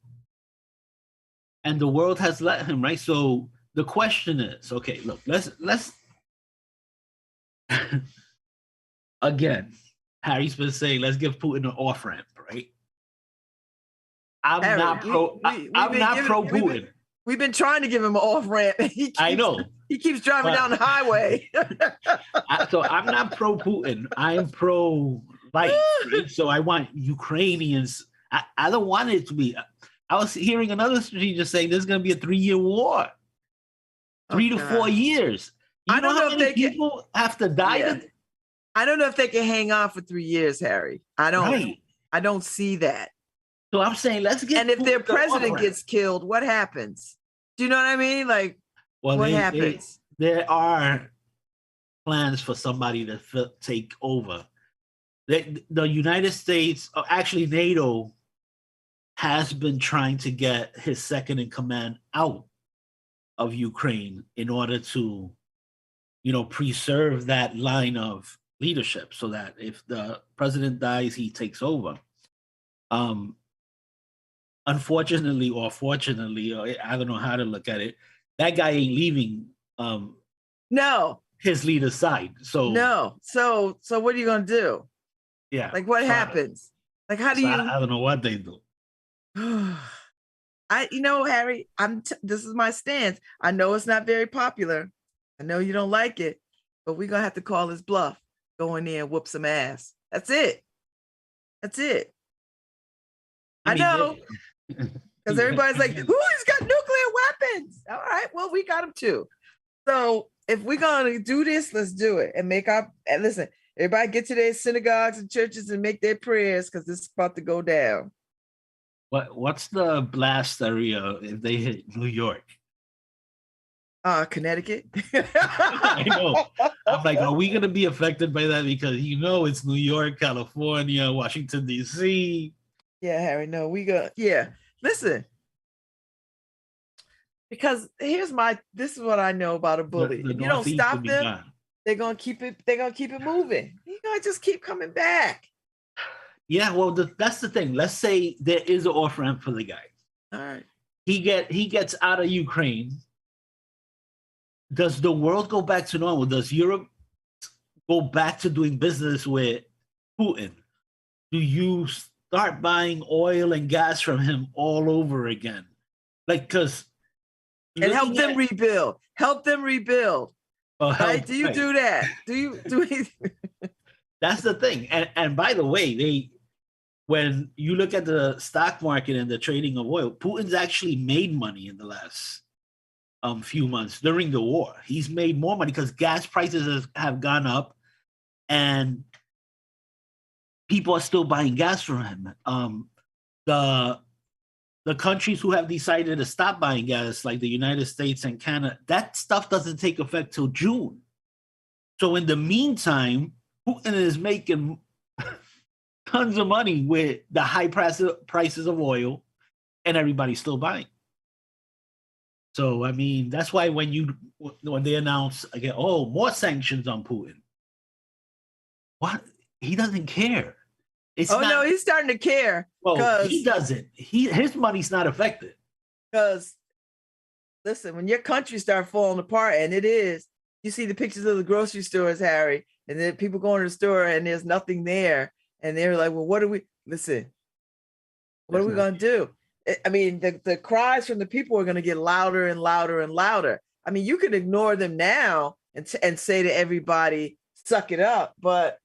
And the world has let him, right? So the question is, okay, look, let's again, Harry's been saying, let's give Putin an off ramp, right? I'm not pro Putin. We've been trying to give him an off ramp. I know. He keeps driving down the highway. So I'm not pro Putin. I'm pro life. Right? So I want Ukrainians. I don't want it to be. I was hearing another strategist saying there's going to be a 3-year war, 3 to 4 years. I don't know how many people have to die. Yeah. I don't know if they can hang on for 3 years, Harry. I don't. Right. I don't see that. So I'm saying let's get. And if their president gets killed, what happens? Do you know what I mean? Like, what happens? There are plans for somebody to take over. The United States, actually NATO, has been trying to get his second in command out of Ukraine in order to, preserve that line of leadership so that if the president dies, he takes over. Unfortunately or fortunately, or I don't know how to look at it, that guy ain't leaving no his leader's side. So no. So what are you gonna do? Yeah. Like what happens? Like how do you I don't know what they do. Harry, this is my stance. I know it's not very popular. I know you don't like it, but we're gonna have to call his bluff. Go in there and whoop some ass. That's it. I know. Because everybody's like, ooh, he's got nuclear weapons. All right, well, we got them too. So if we're gonna do this, let's do it and listen, everybody get to their synagogues and churches and make their prayers because this is about to go down. What's the blast area if they hit New York? Connecticut. I know. I'm like, are we gonna be affected by that? Because it's New York, California, Washington, D.C. Yeah, Harry, no, listen. Because this is what I know about a bully. If you don't stop them, they're gonna keep it moving. You're gonna just keep coming back. Yeah, well, that's the thing. Let's say there is an off ramp for the guy. All right. He gets out of Ukraine. Does the world go back to normal? Does Europe go back to doing business with Putin? Do you start buying oil and gas from him all over again? Because and help them rebuild. Right? Do you do that? Do you? That's the thing. And by the way, when you look at the stock market and the trading of oil, Putin's actually made money in the last few months during the war. He's made more money because gas prices have gone up and people are still buying gas from him. The countries who have decided to stop buying gas, like the United States and Canada, that stuff doesn't take effect till June. So in the meantime, Putin is making tons of money with the high prices of oil, and everybody's still buying. So I mean, that's why when they announce again, more sanctions on Putin, what? He doesn't care. No, he's starting to care. Well, he doesn't. His money's not affected. Because listen, when your country start falling apart, and it is, you see the pictures of the grocery stores, Harry, and then people going to the store and there's nothing there. And they're like, well, what are we going to do? I mean, the cries from the people are going to get louder and louder and louder. I mean, you can ignore them now and say to everybody, suck it up. But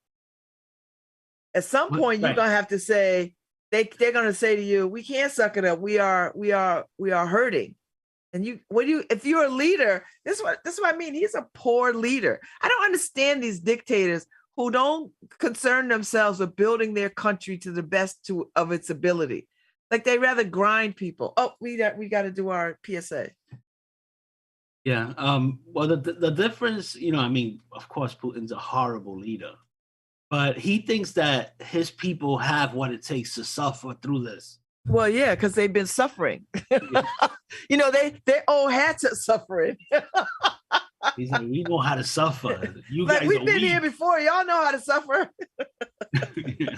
at some point, you're going to have to say, they're going to say to you, we can't suck it up. We are hurting. And if you're a leader, this is what I mean. He's a poor leader. I don't understand these dictators who don't concern themselves with building their country to the best of its ability. Like they rather grind people. Oh, we got to do our PSA. Yeah. Well, the difference, I mean, of course, Putin's a horrible leader, but he thinks that his people have what it takes to suffer through this. Well, yeah, because they've been suffering. Yeah. They all had to suffering. He's like, we know how to suffer. You like, guys we've are been weak. here before. Y'all know how to suffer. Yeah.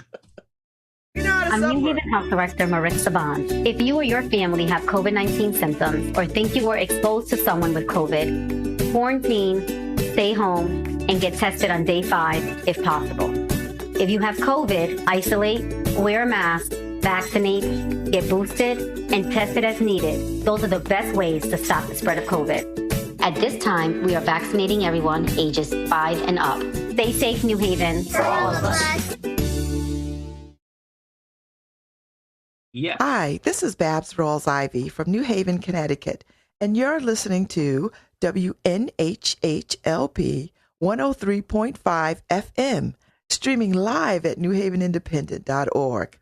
You know how to I'm suffer. New Haven Health Director Maritza Babz. If you or your family have COVID-19 symptoms or think you were exposed to someone with COVID, quarantine, stay home, and get tested on day 5 if possible. If you have COVID, isolate, wear a mask, vaccinate, get boosted, and test it as needed. Those are the best ways to stop the spread of COVID. At this time, we are vaccinating everyone ages 5 and up. Stay safe, New Haven, for all of us. Yeah. Hi, this is Babz Rawls-Ivy from New Haven, Connecticut, and you're listening to WNHHLP 103.5 FM, streaming live at newhavenindependent.org.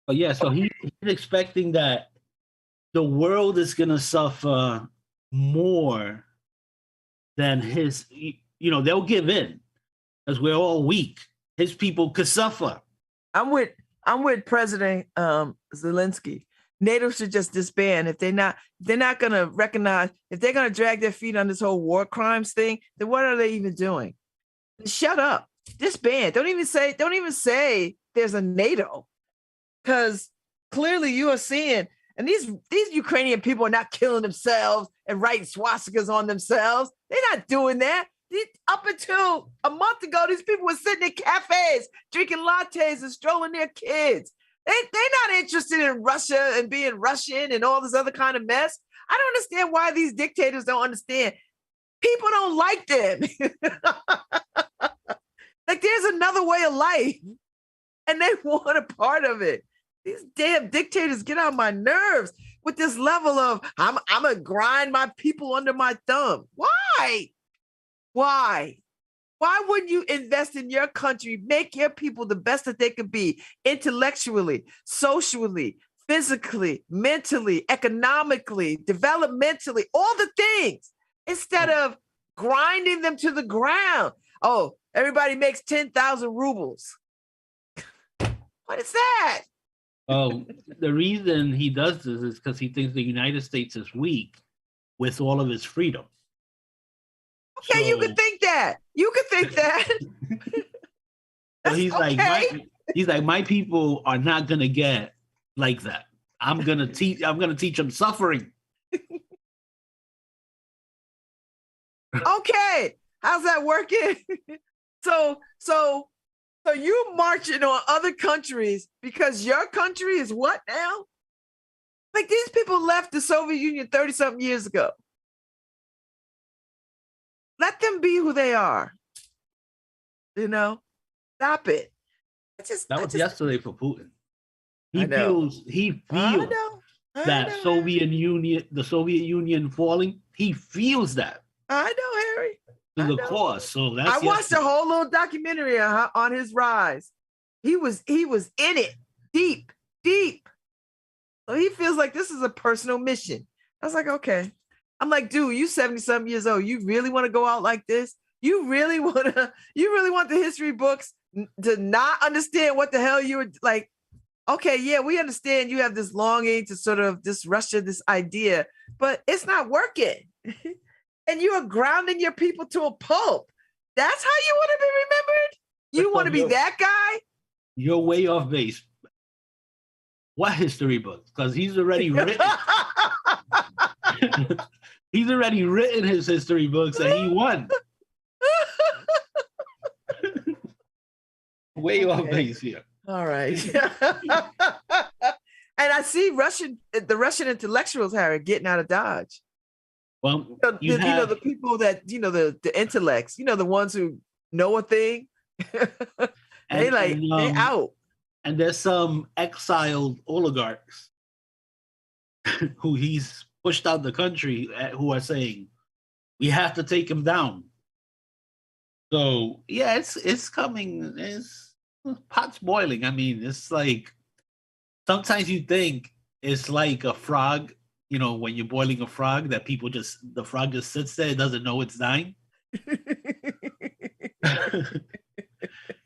But yeah, so he's expecting that the world is going to suffer more than his, they'll give in because we're all weak. His people could suffer. I'm with President Zelensky. NATO should just disband. If they're not going to recognize, if they're going to drag their feet on this whole war crimes thing, then what are they even doing? Shut up. Disband. Don't even say there's a NATO, because clearly you are seeing, and these Ukrainian people are not killing themselves and writing swastikas on themselves. They're not doing that. Up until a month ago, these people were sitting in cafes, drinking lattes and strolling their kids. They're not interested in Russia and being Russian and all this other kind of mess. I don't understand why these dictators don't understand. People don't like them. Like there's another way of life, and they want a part of it. These damn dictators get on my nerves with this level of I'm gonna grind my people under my thumb. Why? Why wouldn't you invest in your country, make your people the best that they could be intellectually, socially, physically, mentally, economically, developmentally, all the things, instead of grinding them to the ground? Oh, everybody makes 10,000 rubles. What is that? Oh, the reason he does this is because he thinks the United States is weak with all of its freedom. Okay, So- you could think that. You could think that. So he's okay. like, my people are not gonna get like that. I'm gonna teach them suffering. Okay, how's that working? So you marching on other countries because your country is what now? Like these people left the Soviet Union 30-something years ago. Let them be who they are. Stop it. That was yesterday for Putin. I He know. feels I know. that the Soviet Union falling. He feels that I know, Harry. to I the know. cause. So that's I watched a whole little documentary on his rise. He was in it deep. So he feels like this is a personal mission. I was like, okay. I'm like, dude, you 70-something years old. You really want to go out like this? You really want the history books to not understand what the hell you were like? Okay, yeah, we understand you have this longing to sort of this Russia, this idea, but it's not working. And you are grounding your people to a pulp. That's how you want to be remembered? You want to be that guy? You're way off base. What history books? Because he's already written. He's already written his history books and he won. Way off base here. All right. And I see the Russian intellectuals, Harry, getting out of Dodge. Well, you know the people that, you know, the intellects, you know, the ones who know a thing. They out. And there's some exiled oligarchs who he's pushed out the country who are saying, we have to take him down. So yeah, it's coming. It's pot's boiling. I mean, it's like sometimes you think it's like a frog, you know, when you're boiling a frog, that the frog just sits there, it doesn't know it's dying.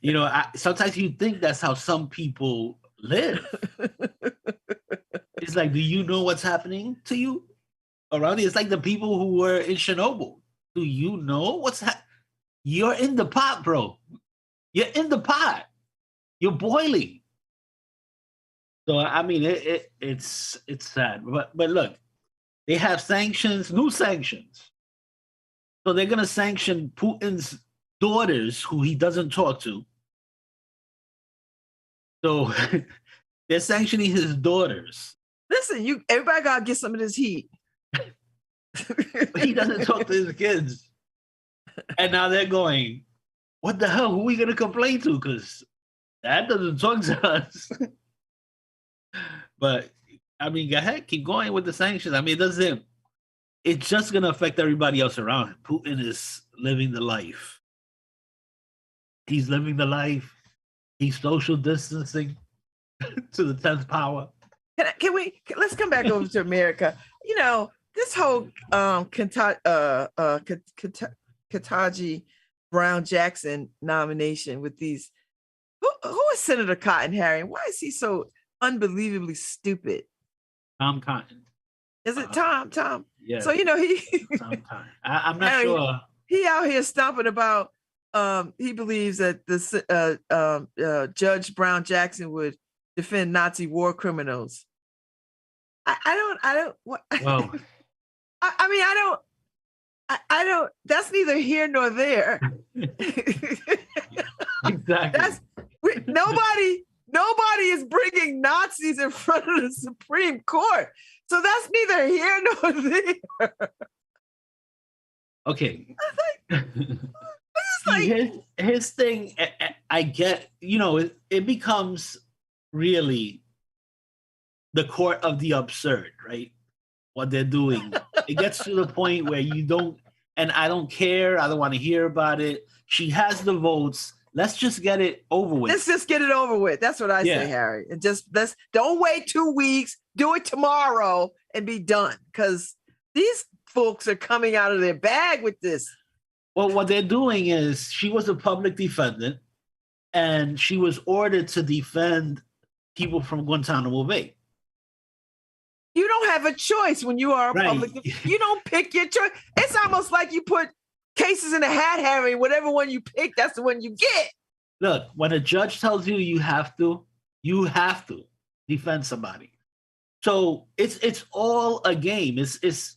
You know, sometimes you think that's how some people live. It's like, do you know what's happening to you around you? It's like the people who were in Chernobyl. Do you know what's happening? You're in the pot, bro. You're in the pot. You're boiling. So I mean, it's sad. But look, they have sanctions, new sanctions. So they're gonna sanction Putin's daughters, who he doesn't talk to. So they're sanctioning his daughters. Listen, everybody gotta get some of this heat. He doesn't talk to his kids. And now they're going, what the hell? Who are we gonna complain to? Because Dad doesn't talk to us. But I mean, go ahead, keep going with the sanctions. I mean, it's just gonna affect everybody else around him. Putin is living the life. He's living the life. He's social distancing to the 10th power. Let's come back over to America. You know, this whole Ketanji Brown Jackson nomination with these. Who is Senator Cotton, Harry? Why is he so unbelievably stupid? Tom Cotton. Is it Tom? Tom. Yeah. So, you know, Tom Cotton. I'm not Harry, sure. He out here stomping about. He believes that the Judge Brown Jackson would defend Nazi war criminals. I don't. What? Well, I don't. That's neither here nor there. exactly. Nobody is bringing Nazis in front of the Supreme Court. So that's neither here nor there. Okay. His thing, I get, you know, it becomes really the court of the absurd, right? What they're doing. It gets to the point where you don't, and I don't care. I don't want to hear about it. She has the votes. Let's just get it over with. Let's just get it over with. That's what I say, Harry. And don't wait 2 weeks. Do it tomorrow and be done. Because these folks are coming out of their bag with this. Well, what they're doing is she was a public defendant and she was ordered to defend people from Guantanamo Bay. You don't have a choice when you are a public defendant. You don't pick your choice. It's almost like you put cases in a hat, Harry. Whatever one you pick, that's the one you get. Look, when a judge tells you you have to defend somebody. So it's all a game. It's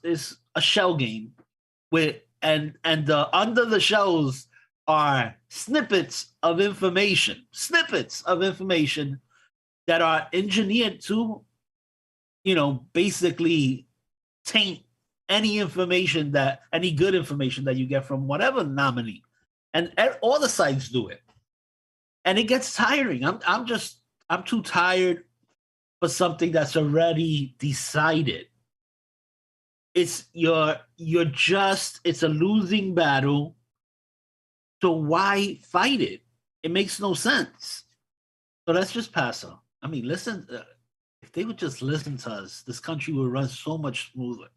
a shell game with and under the shells are snippets of information that are engineered to, you know, basically taint any good information that you get from whatever nominee. And all the sides do it. And it gets tiring. I'm too tired for something that's already decided. It's a losing battle. So why fight it? It makes no sense. So let's just pass on. I mean, listen, if they would just listen to us, this country would run so much smoother.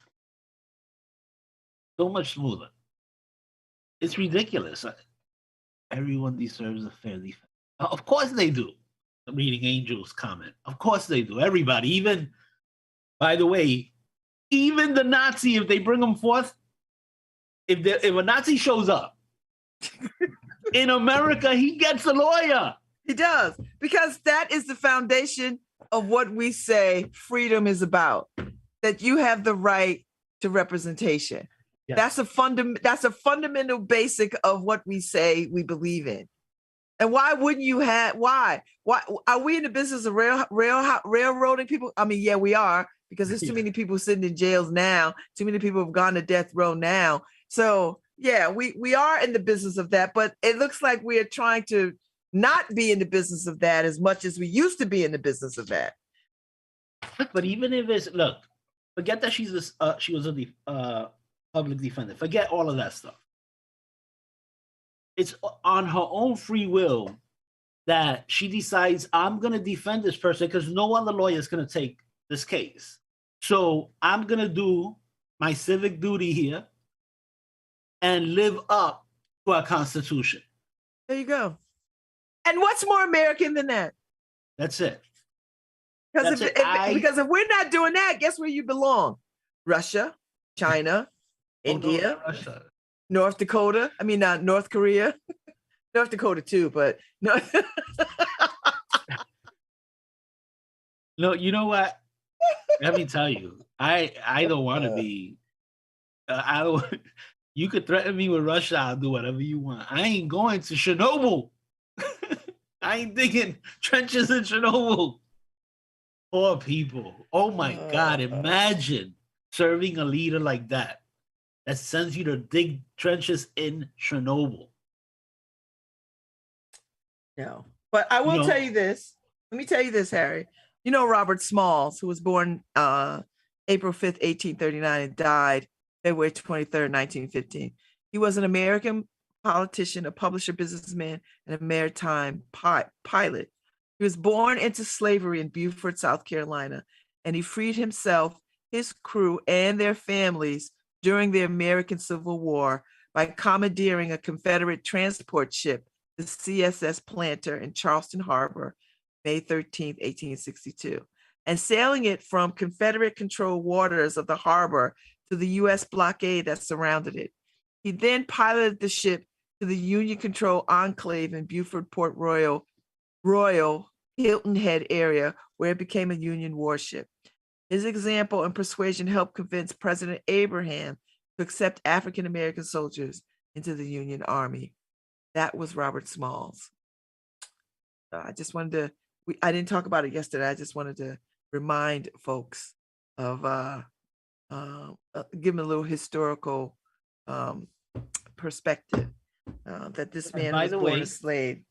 So much smoother. It's ridiculous. Everyone deserves a fair defense. Of course they do. I'm reading Angel's comment. Of course they do. Everybody, even, by the way, even the Nazi, if they bring him forth, if a Nazi shows up in America, he gets a lawyer. He does, because that is the foundation of what we say freedom is about. That you have the right to representation. Yes. That's a fundamental basic of what we say we believe in. And why wouldn't you have? Why are we in the business of railroading people? I mean, yeah, we are, because there's too many people sitting in jails now. Too many people have gone to death row now. So yeah, we are in the business of that. But it looks like we are trying to not be in the business of that as much as we used to be in the business of that. But even if it's, look, forget that she was a public defender. Forget all of that stuff. It's on her own free will that she decides, I'm going to defend this person because no other lawyer is going to take this case. So I'm going to do my civic duty here and live up to our Constitution. There you go. And what's more American than that? That's it. Because if we're not doing that, guess where you belong? Russia, China, India, Russia. North Dakota. I mean, not North Korea. North Dakota too, but no. No, you know what? Let me tell you, I don't want to be. I don't. You could threaten me with Russia. I'll do whatever you want. I ain't going to Chernobyl. I ain't digging trenches in Chernobyl. Poor people. Oh my God! Imagine serving a leader like that sends you to dig trenches in Chernobyl. No, but I will tell you this. Let me tell you this, Harry. You know Robert Smalls, who was born April 5th, 1839, and died February 23rd, 1915. He was an American politician, a publisher, businessman, and a maritime pilot. He was born into slavery in Beaufort, South Carolina, and he freed himself, his crew, and their families during the American Civil War by commandeering a Confederate transport ship, the CSS Planter, in Charleston Harbor, May 13th, 1862, and sailing it from Confederate-controlled waters of the harbor to the U.S. blockade that surrounded it. He then piloted the ship to the Union-controlled enclave in Beaufort Port Royal Hilton Head area, where it became a Union warship. His example and persuasion helped convince President Abraham to accept African-American soldiers into the Union Army. That was Robert Smalls. I just wanted to, I didn't talk about it yesterday. I just wanted to remind folks of, give them a little historical perspective that this man was born a slave.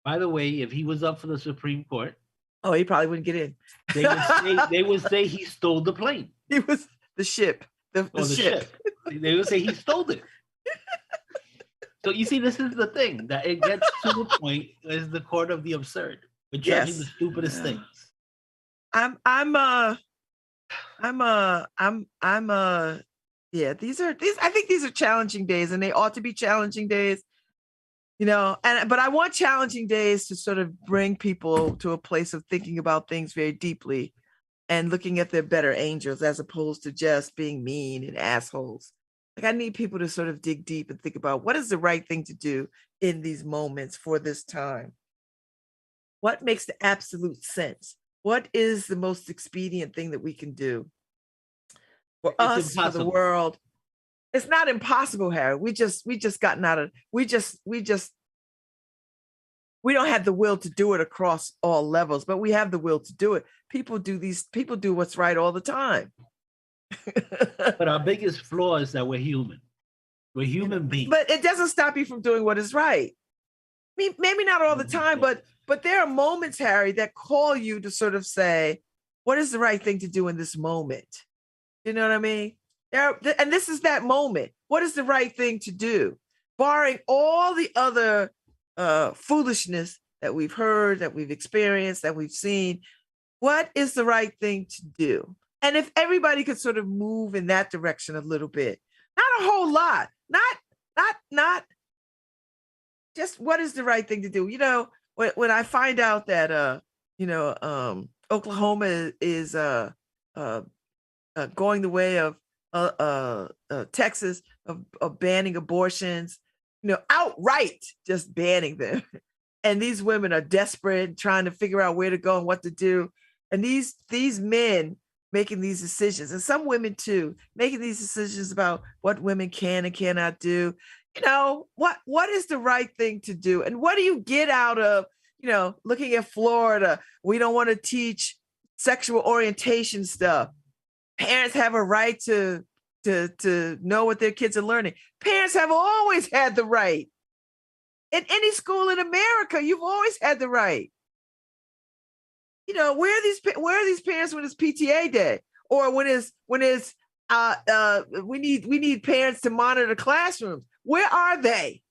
By the way, if he was up for the Supreme Court, oh, he probably wouldn't get in. They would say he stole the plane. He was the ship. The ship. They would say he stole it. So you see, this is the thing, that it gets to the point as the court of the absurd, but judging the stupidest things. I think these are challenging days, and they ought to be challenging days. But I want challenging days to sort of bring people to a place of thinking about things very deeply and looking at their better angels, as opposed to just being mean and assholes. Like, I need people to sort of dig deep and think about what is the right thing to do in these moments for this time. What makes the absolute sense? What is the most expedient thing that we can do for us, for the world? It's not impossible, Harry. We gotten out of, we don't have the will to do it across all levels, but we have the will to do it. People do what's right all the time. But our biggest flaw is that we're human. We're human beings. But it doesn't stop you from doing what is right. I mean, maybe not all the time, but there are moments, Harry, that call you to sort of say, what is the right thing to do in this moment? You know what I mean? And this is that moment. What is the right thing to do? Barring all the other foolishness that we've heard, that we've experienced, that we've seen, what is the right thing to do? And if everybody could sort of move in that direction a little bit, not a whole lot, not just what is the right thing to do? When I find out that Oklahoma is going the way of Texas of banning abortions, outright just banning them, and these women are desperate, trying to figure out where to go and what to do. And these men making these decisions, and some women too, making these decisions about what women can and cannot do. You know, what is the right thing to do? And what do you get out of, you know, looking at Florida? We don't want to teach sexual orientation stuff. Parents have a right to know what their kids are learning. Parents have always had the right. In any school in America, you've always had the right. You know, where are these parents when it's PTA day, or when it's we need parents to monitor classrooms? Where are they?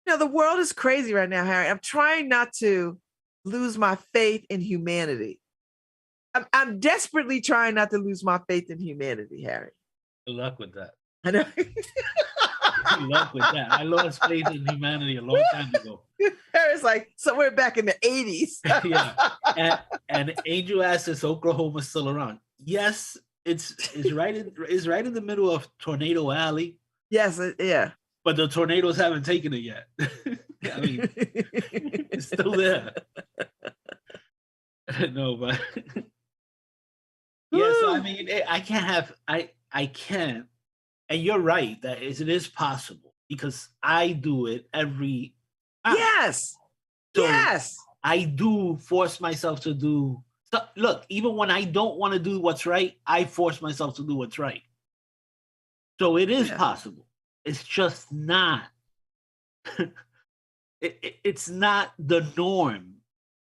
You know, the world is crazy right now, Harry. I'm trying not to lose my faith in humanity. I'm desperately trying not to lose my faith in humanity, Harry. Good luck with that. I know. Good luck with that. I lost faith in humanity a long time ago. Harry's like somewhere back in the 80s. Yeah. And Angel asked us, Oklahoma's still around. Yes, it's right in the middle of Tornado Alley. Yes, yeah. But the tornadoes haven't taken it yet. I mean, it's still there. No, but yeah, so I mean, I can't. And you're right that it is possible, because I do it every. Yes. So yes. I do force myself to do. So look, even when I don't want to do what's right, I force myself to do what's right. So it is possible. It's just not. It's not the norm.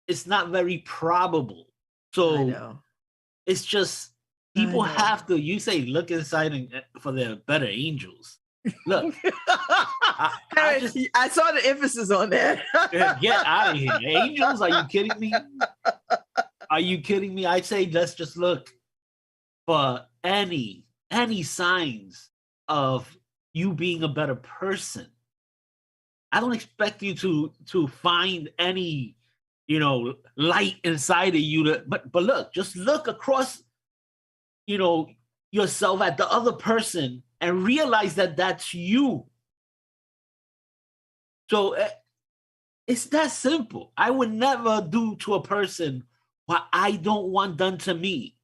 It's not very probable. So I know. It's just people have to. You say look inside for their better angels. Look, I saw the emphasis on that. Get out of here, angels! Are you kidding me? Are you kidding me? I say let's just look for any signs of you being a better person. I don't expect you to find any, you know, light inside of you. But look, just look across, you know, yourself at the other person and realize that that's you. So it's that simple. I would never do to a person what I don't want done to me.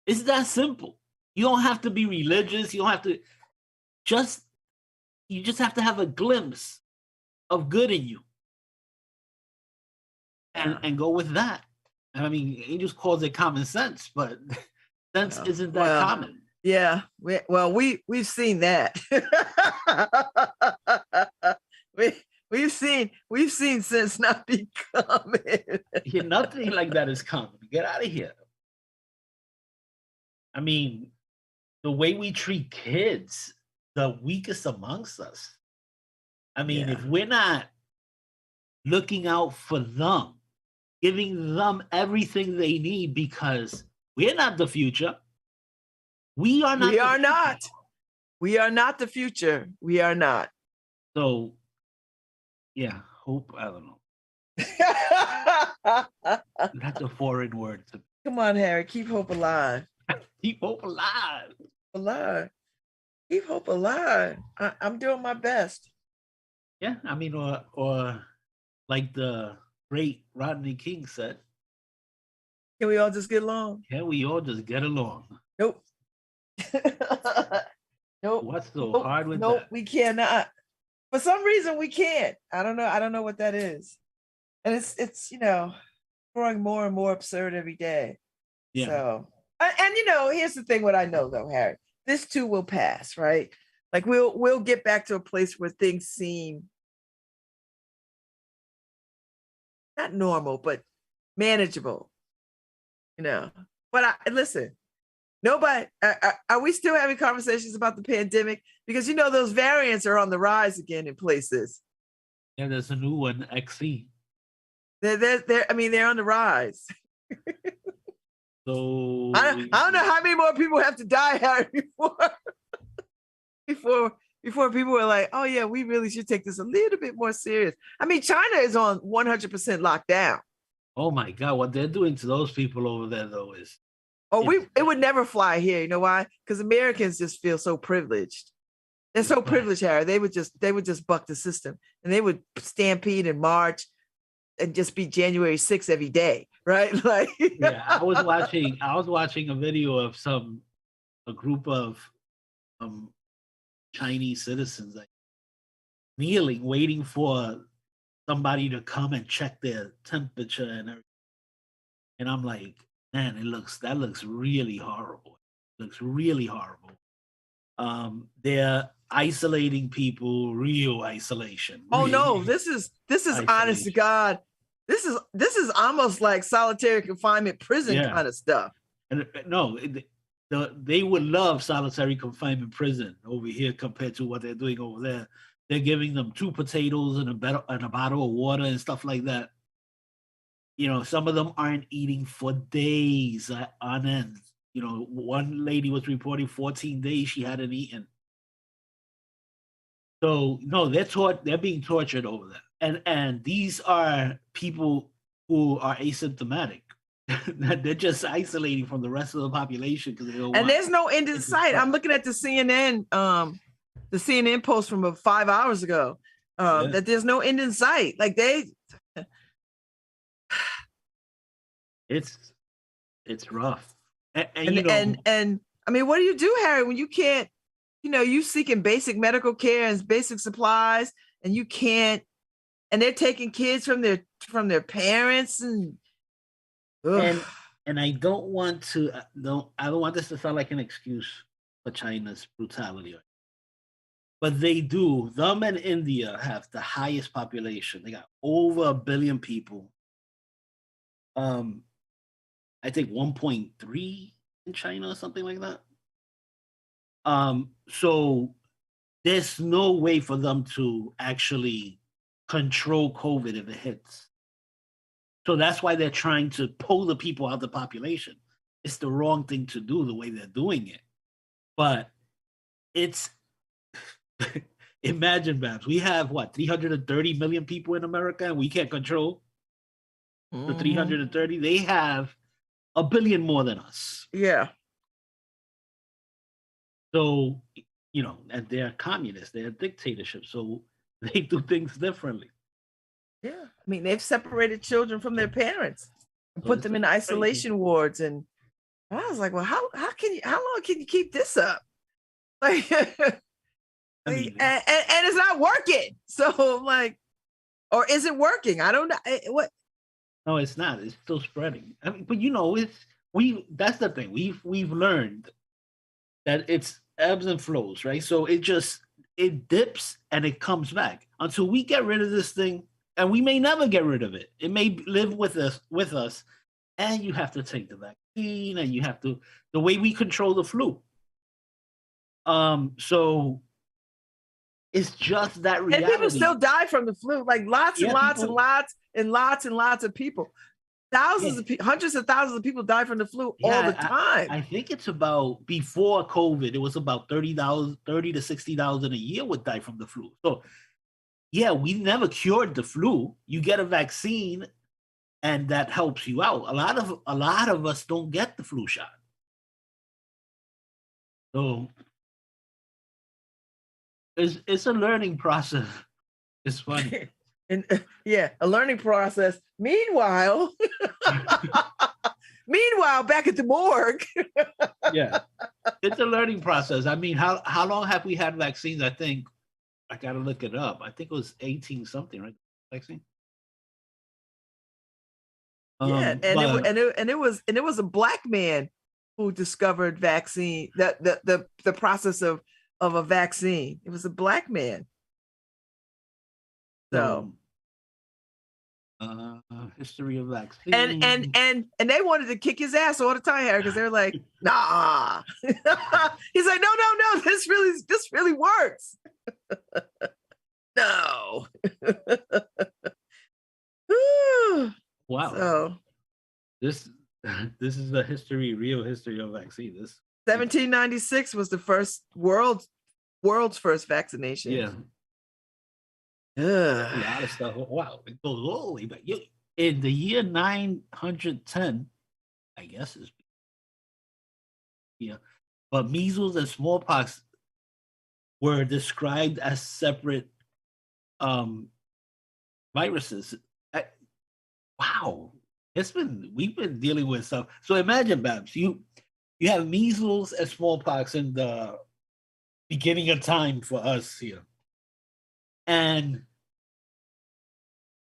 It's that simple. You don't have to be religious. You don't have to you just have to have a glimpse of good in you. And go with that. I mean, Angels calls it common sense, but sense isn't that common. Yeah. We've seen that. we've seen sense not be common. Yeah, nothing like that is common. Get out of here. I mean, the way we treat kids, the weakest amongst us. I mean, if we're not looking out for them, giving them everything they need, because we're not the future. We are not. We are not. We are not the future. We are not. So, yeah, hope, I don't know. That's a foreign word to me. Come on, Harry. Keep hope alive. Keep hope alive. Alive. Keep hope alive. I'm doing my best. Yeah, I mean, or like the great Rodney King said, can we all just get along? Can we all just get along? Nope. Nope. What's so hard with that? Nope, we cannot. For some reason, we can't. I don't know what that is. And it's you know, growing more and more absurd every day. Yeah. So, and you know, here's the thing. What I know though, Harry, this too will pass, right? Like we'll get back to a place where things seem not normal, but manageable. You know, but listen, nobody. Are we still having conversations about the pandemic? Because you know those variants are on the rise again in places. Yeah, there's a new one, XC. They're on the rise. So I don't know how many more people have to die, Harry, before people were like, oh yeah, we really should take this a little bit more serious. I mean, China is on 100% lockdown. Oh my God, what they're doing to those people over there though is. Oh, it would never fly here. You know why? Because Americans just feel so privileged. They're so privileged, Harry. They would just buck the system, and they would stampede and march, and just be January 6th every day, right? Like, Yeah, I was watching a video of a group of Chinese citizens like kneeling, waiting for somebody to come and check their temperature and everything. And I'm like, man, that looks really horrible. It looks really horrible. They're isolating people, real isolation. oh no, real this is honest to isolation. God. This is almost like solitary confinement prison Yeah. kind of stuff. And no, they would love solitary confinement prison over here compared to what they're doing over there. They're giving them 2 potatoes and a bottle of water and stuff like that. You know, some of them aren't eating for days on end. You know, one lady was reporting 14 days she hadn't eaten. So no, they're being tortured over there. And these are people who are asymptomatic. They're just isolating from the rest of the population because they don't And want- there's no end in sight. I'm looking at the CNN post from 5 hours ago. That there's no end in sight. Like it's rough. And I mean, what do you do, Harry, when you can't, you seeking basic medical care and basic supplies, and you can't, and they're taking kids from their parents and I don't want this to sound like an excuse for China's brutality. But they do. Them and India have the highest population. They got over 1 billion people. I think 1.3 in China or something like that. So there's no way for them to actually control COVID if it hits. So that's why they're trying to pull the people out of the population. It's the wrong thing to do the way they're doing it. But it's imagine, Babz, we have 330 million people in America, and we can't control the 330. They have 1 billion more than us. Yeah. So, and they're communists, they're dictatorships, so they do things differently. Yeah. I mean, they've separated children from their parents and put them in isolation wards. And I was like, well, how long can you keep this up? Like, I mean, and it's not working. So like, or is it working? I don't know. What? No, it's not. It's still spreading. I mean, but that's the thing. We've learned that it's ebbs and flows, right? So it dips and it comes back until we get rid of this thing, and we may never get rid of it. It may live with us, and you have to take the vaccine, and you have to the way we control the flu. So it's just that reality. And people still die from the flu, like lots and lots and lots of people. Thousands of people, hundreds of thousands of people die from the flu all the time. I think it's about, before COVID, it was about 30 to 60,000 a year would die from the flu. So yeah, we never cured the flu. You get a vaccine and that helps you out. A lot of us don't get the flu shot. So it's a learning process. It's funny. And a learning process. Meanwhile, back at the morgue. Yeah, it's a learning process. I mean, how long have we had vaccines? I think I got to look it up. I think it was 18 something, right? Vaccine. Yeah, it was a Black man who discovered vaccine, the process of a vaccine. It was a Black man. So history of vaccine. And they wanted to kick his ass all the time, Harry, because they're like, nah. He's like, no, this really works. No. Wow. So this is the real history of vaccine. This 1796 was the first world's first vaccination. Yeah. A lot of stuff. Wow, it goes all the way back. In the year 910, I guess but measles and smallpox were described as separate viruses. Wow, we've been dealing with stuff. So imagine, Babz, you have measles and smallpox in the beginning of time for us here, and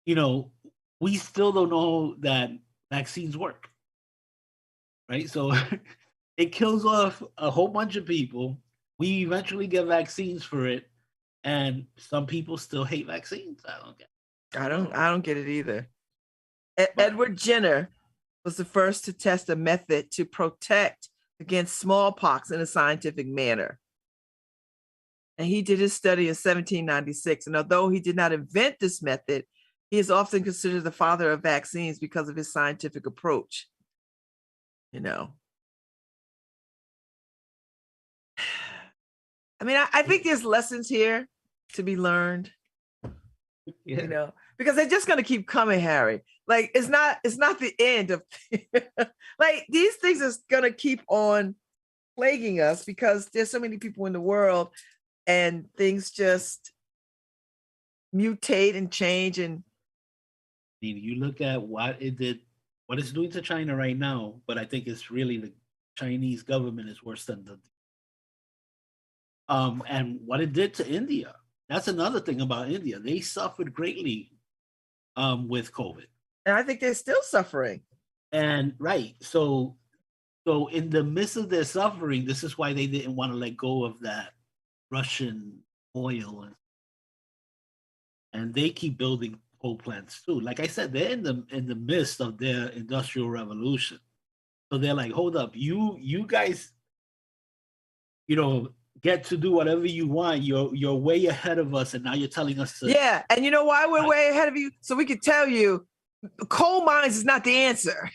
we still don't know that vaccines work, right? So it kills off a whole bunch of people. We eventually get vaccines for it, and some people still hate vaccines. I don't get it. I don't get it either. Edward Jenner was the first to test a method to protect against smallpox in a scientific manner. And he did his study in 1796. And although he did not invent this method, he is often considered the father of vaccines because of his scientific approach. I mean, I think there's lessons here to be learned. Because they're just going to keep coming, Harry. Like, it's not the end of like, these things are going to keep on plaguing us because there's so many people in the world and things just mutate and change. And you look at what it's doing to China right now, but I think it's really the Chinese government is worse than and what it did to India. That's another thing about India. They suffered greatly with COVID. And I think they're still suffering. And right. So in the midst of their suffering, this is why they didn't want to let go of that Russian oil. And they keep building coal plants too. Like I said, they're in the midst of their industrial revolution. So they're like, hold up, you guys, get to do whatever you want. You're way ahead of us, and now you're telling us to. Yeah, and you know why we're way ahead of you? So we can tell you, coal mines is not the answer.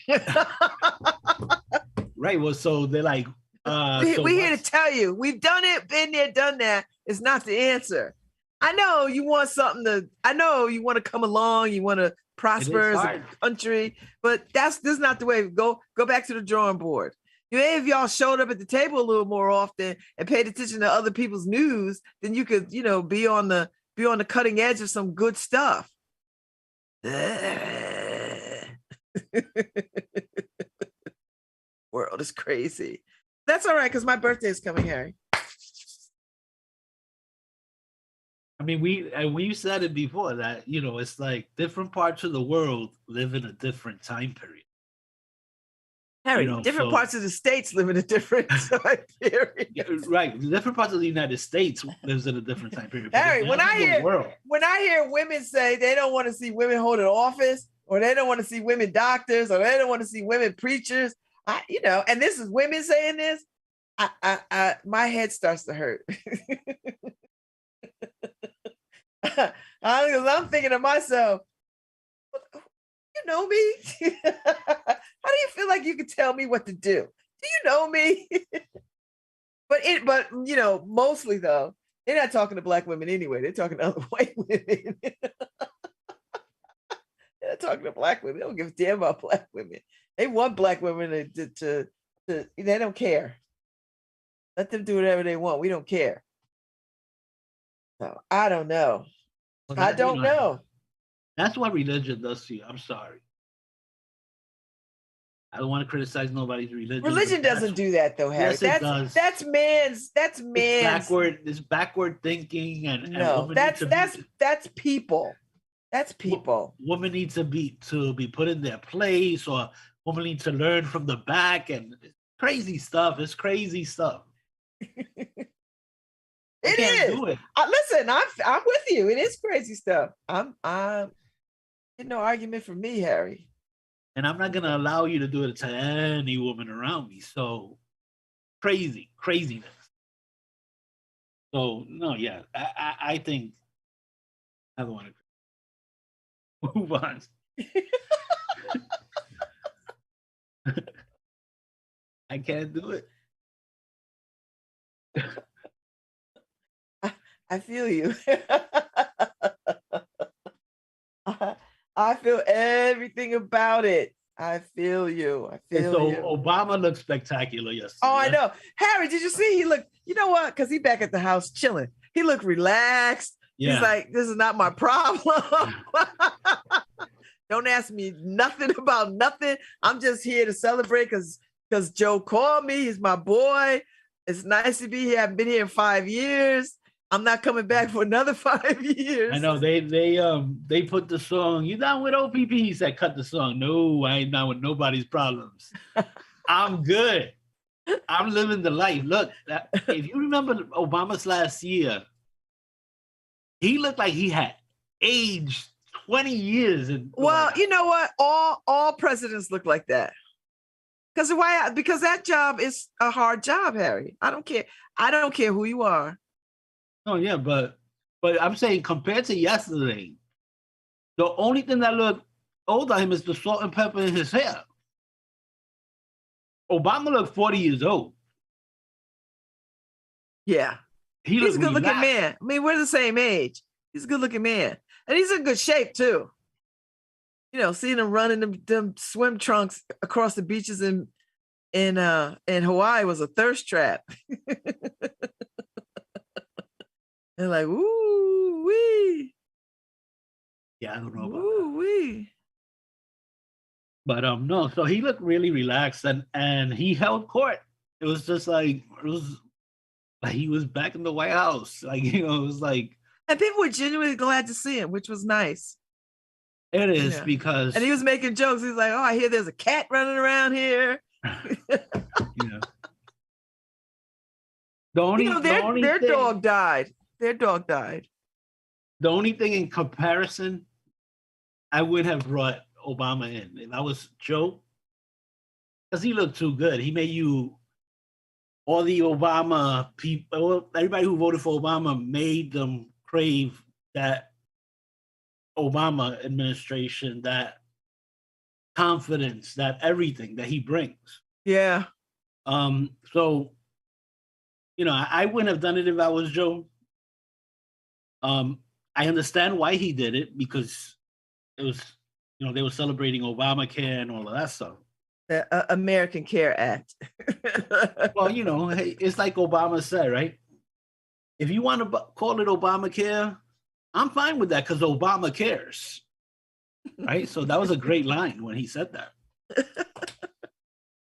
Right. Well, so they're like, we're here to tell you, we've done it, been there, done that. It's not the answer. I know you want I know you want to come along, you want to prosper as a country, but this is not the way. Go back to the drawing board. If y'all showed up at the table a little more often and paid attention to other people's news, then you could, be on the cutting edge of some good stuff. World is crazy. That's all right, because my birthday is coming, Harry. I mean, we've said it before that, it's like different parts of the world live in a different time period. Harry, different parts of the states live in a different time period. Right. Different parts of the United States lives in a different time period. Harry, when I hear women say they don't want to see women holding office, or they don't want to see women doctors, or they don't want to see women preachers, and this is women saying this, my head starts to hurt. I'm thinking to myself, you know me? How do you feel like you can tell me what to do? Do you know me? But mostly though, they're not talking to Black women anyway. They're talking to other white women. They're not talking to Black women. They don't give a damn about Black women. They want Black women to they don't care. Let them do whatever they want. We don't care. So I don't know. Well, I don't know. That's what religion does to you. I'm sorry. I don't want to criticize nobody's religion. Religion doesn't do that though, Harry. Yes, it does. That's man's. It's backward thinking, and that's people. That's people. Women need to be put in their place, or women need to learn from the back, and crazy stuff. It's crazy stuff. It is. Listen, I'm with you. It is crazy stuff. I'm no argument from me, Harry. And I'm not gonna allow you to do it to any woman around me. So craziness. So no, yeah, I think I don't want to move on. I can't do it. I feel you. I feel everything about it. I feel you. So Obama looked spectacular yesterday. Oh, I know. Harry, did you see? He looked, you know what? Because he back at the house chilling. He looked relaxed. Yeah. He's like, this is not my problem. Don't ask me nothing about nothing. I'm just here to celebrate because Joe called me. He's my boy. It's nice to be here. I've been here 5 years. I'm not coming back for another 5 years. I know they put the song, "You down with OPP?" He said, "Cut the song." No, I ain't down with nobody's problems. I'm good. I'm living the life. Look, if you remember Obama's last year, he looked like he had aged 20 years. Well, you know what? All presidents look like that. Because that job is a hard job, Harry. I don't care. I don't care who you are. Oh yeah, but I'm saying compared to yesterday, the only thing that looked old on him is the salt and pepper in his hair. Obama looked 40 years old. Yeah. He's a good-looking man. I mean, we're the same age. He's a good-looking man. And he's in good shape, too. You know, seeing him running them swim trunks across the beaches in Hawaii was a thirst trap. And like, ooh wee. Yeah, I don't know about ooh wee. But no, so he looked really relaxed and he held court. It was just like he was back in the White House. Like, you know, it was like, and people were genuinely glad to see him, which was nice. It is because, and he was making jokes. He's like, "Oh, I hear there's a cat running around here." Yeah. Their dog died. Their dog died. The only thing in comparison, I would have brought Obama in if I was Joe, because he looked too good. He made all the Obama people, everybody who voted for Obama made them crave that Obama administration, that confidence, that everything that he brings. Yeah. So, you know, I wouldn't have done it if I was Joe. I understand why he did it, because it was, you know, they were celebrating Obamacare and all of that stuff. The American Care Act. Well, you know, hey, it's like Obama said, right? If you want to call it Obamacare, I'm fine with that because Obama cares, right? So that was a great line when he said that.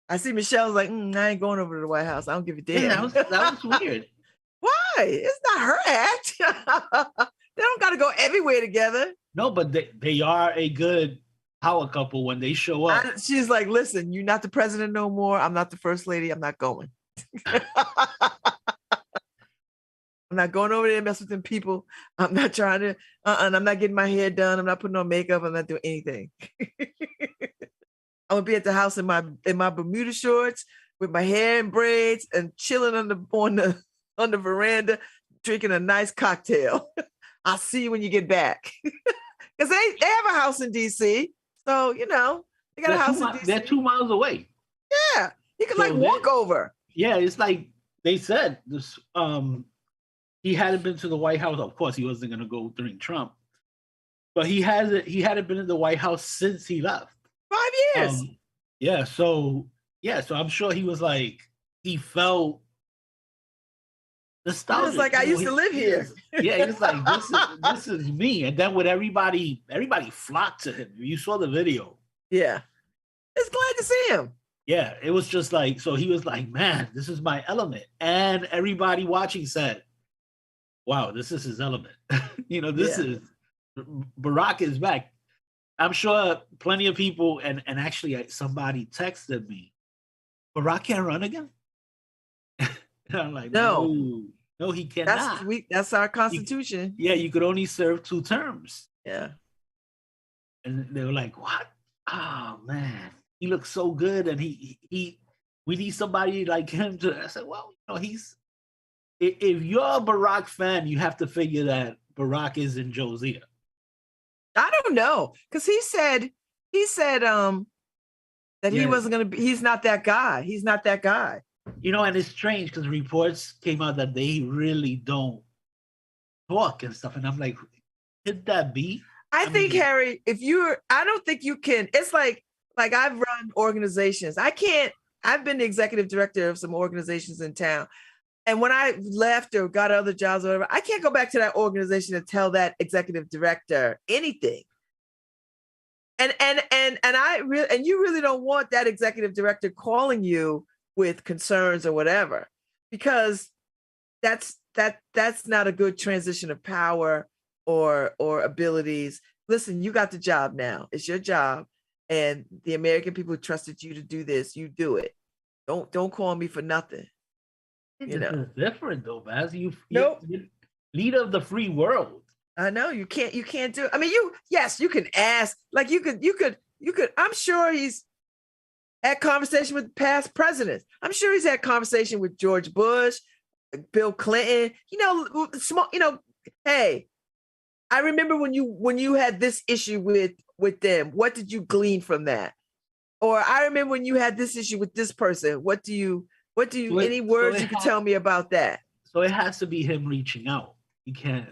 I see Michelle's like, I ain't going over to the White House. I don't give a damn. Yeah, that was weird. Why? It's not her act. They don't got to go everywhere together. No, but they are a good power couple when they show up. She's like, listen, you're not the president no more. I'm not the first lady. I'm not going. I'm not going over there and mess with them people. I'm not trying to, and I'm not getting my hair done. I'm not putting on makeup. I'm not doing anything. I'm gonna be at the house in my Bermuda shorts with my hair in braids and chilling on the veranda, drinking a nice cocktail. I'll see you when you get back. Because they have a house in DC. So, you know, they got a house in DC. They're 2 miles away. Yeah. You can walk over. Yeah, it's like they said this. He hadn't been to the White House. Of course, he wasn't going to go during Trump, but he hadn't been in the White House since he left. 5 years. So I'm sure he was like, he felt nostalgic. It's like, I used to live here. Yeah, he was like, this is me. And then with everybody flocked to him. You saw the video. Yeah. It's glad to see him. Yeah, it was just like, so he was like, man, this is my element. And everybody watching said, wow, this is his element. You know, this is, Barack is back. I'm sure plenty of people, and actually somebody texted me, Barack can't run again? And I'm like, no, he cannot. That's our Constitution. You could only serve 2 terms. Yeah. And they were like, what? Oh, man, he looks so good. And we need somebody like him to, I said, well, you know, if you're a Barack fan, you have to figure that Barack is in Joe's ear. I don't know, because he said that he wasn't going to be. He's not that guy. He's not that guy. You know, and it's strange because reports came out that they really don't talk and stuff, and I'm like, could that be? I think, Harry, I don't think you can. It's like I've run organizations. I can't. I've been the executive director of some organizations in town. And when I left or got other jobs or whatever, I can't go back to that organization and tell that executive director anything. And you really don't want that executive director calling you with concerns or whatever, because that's not a good transition of power or abilities. Listen, you got the job now. It's your job. And the American people trusted you to do this. You do it. Don't call me for nothing. You know, it's different though, Babz. Nope. You're leader of the free world. I know you can't do it. I mean, you can ask, like you could, I'm sure he's had conversation with past presidents. I'm sure he's had conversation with George Bush, Bill Clinton, hey, I remember when you had this issue with them, what did you glean from that? Or I remember when you had this issue with this person, any words you could tell me about that? So it has to be him reaching out. You can't.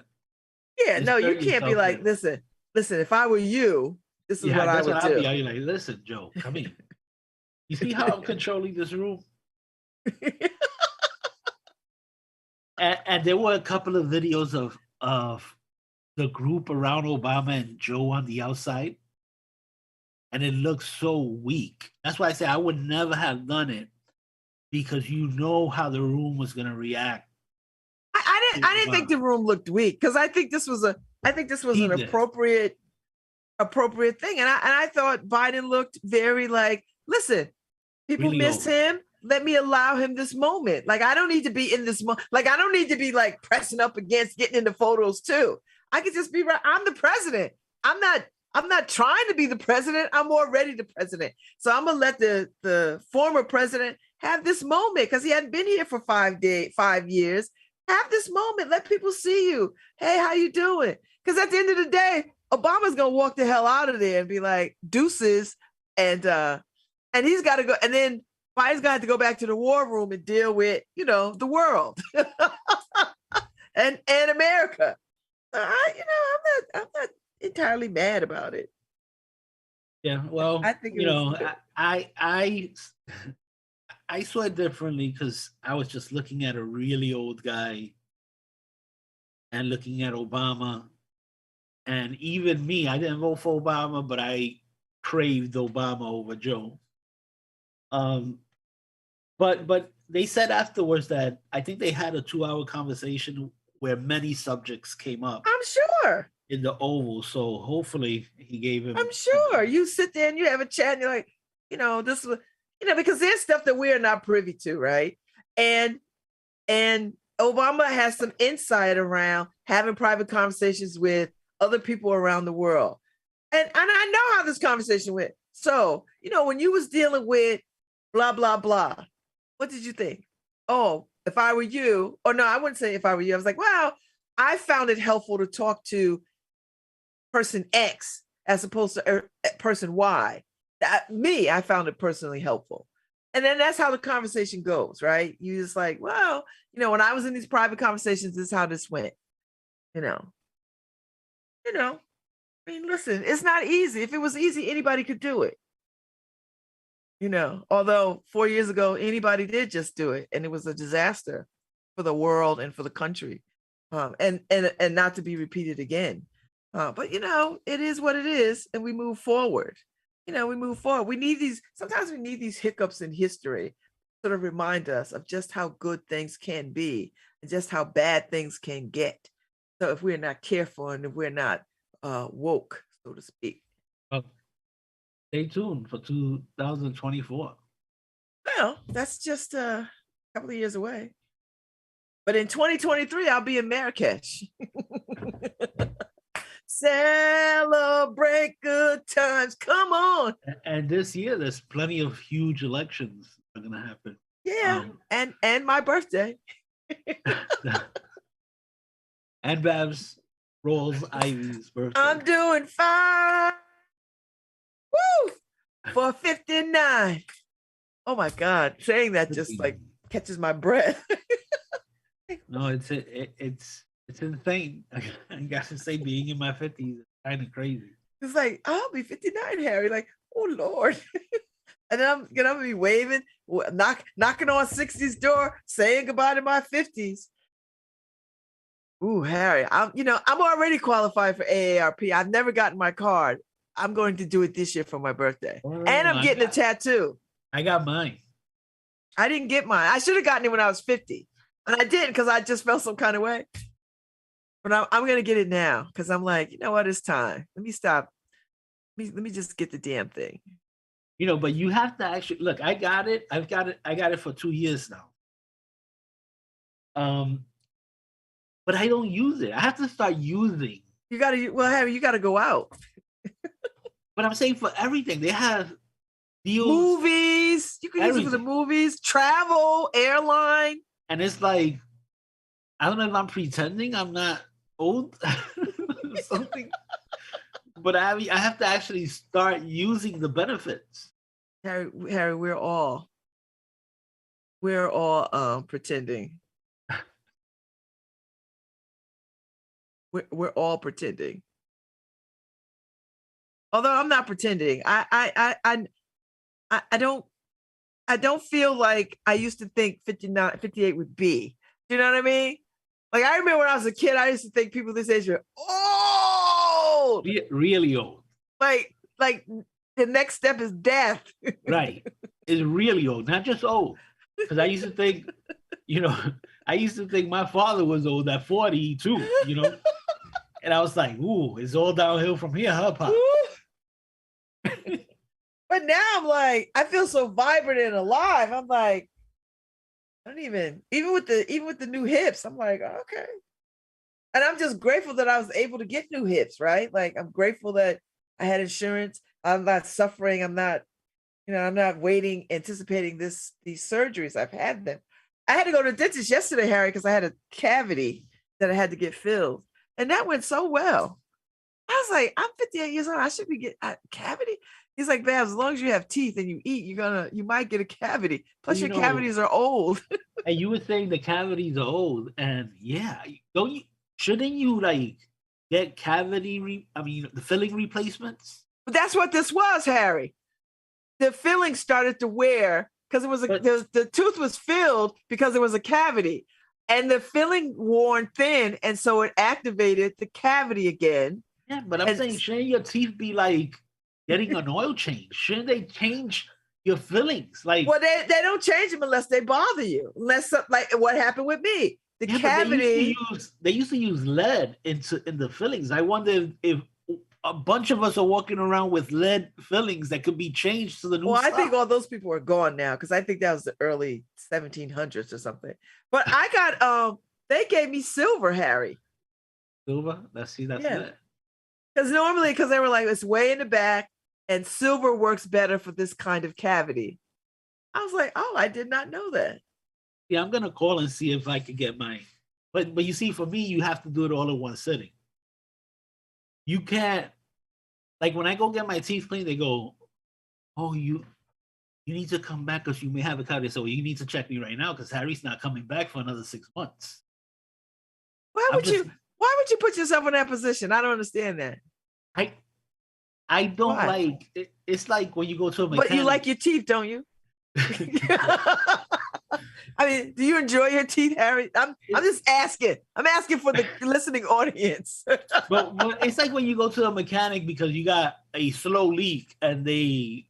Yeah, no, you can't be like, listen, if I were you, this is what I would do. You're like, listen, Joe, come in. You see how I'm controlling this room? and there were a couple of videos of the group around Obama and Joe on the outside. And it looks so weak. That's why I say I would never have done it, because you know how the room was going to react. I didn't think the room looked weak, because I think this was an appropriate thing. And I thought Biden looked very like, listen, people really miss him. Let me allow him this moment. Like, I don't need to be in this moment. Like, I don't need to be like pressing up against getting into photos too. I could just be right. I'm the president. I'm not trying to be the president. I'm already the president. So I'm gonna let the former president have this moment, because he hadn't been here for 5 years. Have this moment. Let people see you. Hey, how you doing? Because at the end of the day, Obama's gonna walk the hell out of there and be like, deuces, and he's got to go. And then Biden's gonna have to go back to the war room and deal with, the world and America. I'm not entirely mad about it. Yeah, well, I think I saw it differently, because I was just looking at a really old guy and looking at Obama. And even me, I didn't vote for Obama, but I craved Obama over Joe. But they said afterwards that I think they had a 2-hour conversation where many subjects came up. I'm sure. In the Oval, so hopefully he gave him. I'm sure you sit there and you have a chat and you're like, this was, because there's stuff that we're not privy to, right? And Obama has some insight around having private conversations with other people around the world. And I know how this conversation went. So, when you was dealing with blah, blah, blah, what did you think? Oh, if I were you, or no, I wouldn't say if I were you. I was like, well, I found it helpful to talk to person X as opposed to person Y. I found it personally helpful. And then that's how the conversation goes, right? You just like, well, when I was in these private conversations, this is how this went. I mean, listen, it's not easy. If it was easy, anybody could do it. Although 4 years ago, anybody did just do it. And it was a disaster for the world and for the country. And not to be repeated again. But it is what it is, and we move forward. We move forward. Sometimes we need these hiccups in history to sort of remind us of just how good things can be and just how bad things can get. So if we're not careful and if we're not woke, so to speak. Well, stay tuned for 2024. Well, that's just a couple of years away. But in 2023, I'll be in Marrakesh. Celebrate good times. Come on. And this year, there's plenty of huge elections that are going to happen. Yeah, and my birthday. And Babz Rawls-Ivy's birthday. I'm doing fine. Woo! For 59. Oh my God. Saying that just like catches my breath. No, it's insane. I got to say, being in my 50s is kind of crazy. It's like, I'll be 59, Harry. Like, oh Lord. And then I'm gonna be waving, knocking on 60's door, saying goodbye to my 50s. Ooh, Harry, I'm already qualified for AARP. I've never gotten my card. I'm going to do it this year for my birthday. And I'm getting a tattoo. I got mine. I didn't get mine. I should have gotten it when I was 50. And I didn't because I just felt some kind of way. But I'm going to get it now because I'm like, you know what? It's time. Let me stop. Let me just get the damn thing. But you have to actually look. I got it. I got it for 2 years now. But I don't use it. I have to start using. Harry, you got to go out. But I'm saying for everything, they have deals. Movies. You can use it for the movies, travel, airline. And it's like, I don't know if I'm pretending I'm not old or something. But I have to actually start using the benefits. Harry, we're all pretending. We're all pretending. Although I'm not pretending. I don't feel like I used to think 58 would be. Do you know what I mean? Like I remember when I was a kid, I used to think people this age were old. Really old. Like the next step is death. Right. It's really old, not just old. Because I used to think, my father was old at 40 too, And I was like, ooh, it's all downhill from here, huh, Pop? But now I'm like, I feel so vibrant and alive. I'm like, I don't even with the new hips, I'm like, okay. And I'm just grateful that I was able to get new hips, right? Like I'm grateful that I had insurance. I'm not suffering. I'm not waiting, anticipating these surgeries. I've had them. I had to go to the dentist yesterday, Harry, because I had a cavity that I had to get filled. And that went so well. I was like, I'm 58 years old. I should be getting a cavity. He's like, Babz, as long as you have teeth and you eat, you might get a cavity. Plus your cavities are old. And you were saying the cavities are old. And yeah, shouldn't you like get the filling replacements? But that's what this was, Harry. The filling started to wear because it was the tooth was filled because there was a cavity. And the filling worn thin, and so it activated the cavity again. Yeah, but I'm saying, shouldn't your teeth be like getting an oil change? Shouldn't they change your fillings? Like, well, they don't change them unless they bother you. Unless, like what happened with me, the cavity. They used to use lead in the fillings. I wonder if a bunch of us are walking around with lead fillings that could be changed to the new stuff. I think all those people are gone now because I think that was the early 1700s or something. But I got they gave me silver, Harry. Silver? That's it. Because normally, they were like, it's way in the back, and silver works better for this kind of cavity. I was like, oh, I did not know that. Yeah, I'm gonna call and see if I could get mine. But you see, for me, you have to do it all in one sitting. You can't, like when I go get my teeth cleaned, they go, oh, you need to come back because you may have a cavity. So you need to check me right now because Harry's not coming back for another 6 months. Why would you put yourself in that position? I don't understand that. I don't like it. It's like when you go to a mechanic. But you like your teeth, don't you? I mean, do you enjoy your teeth, Harry? I'm just asking. I'm asking for the listening audience. but it's like when you go to a mechanic because you got a slow leak and they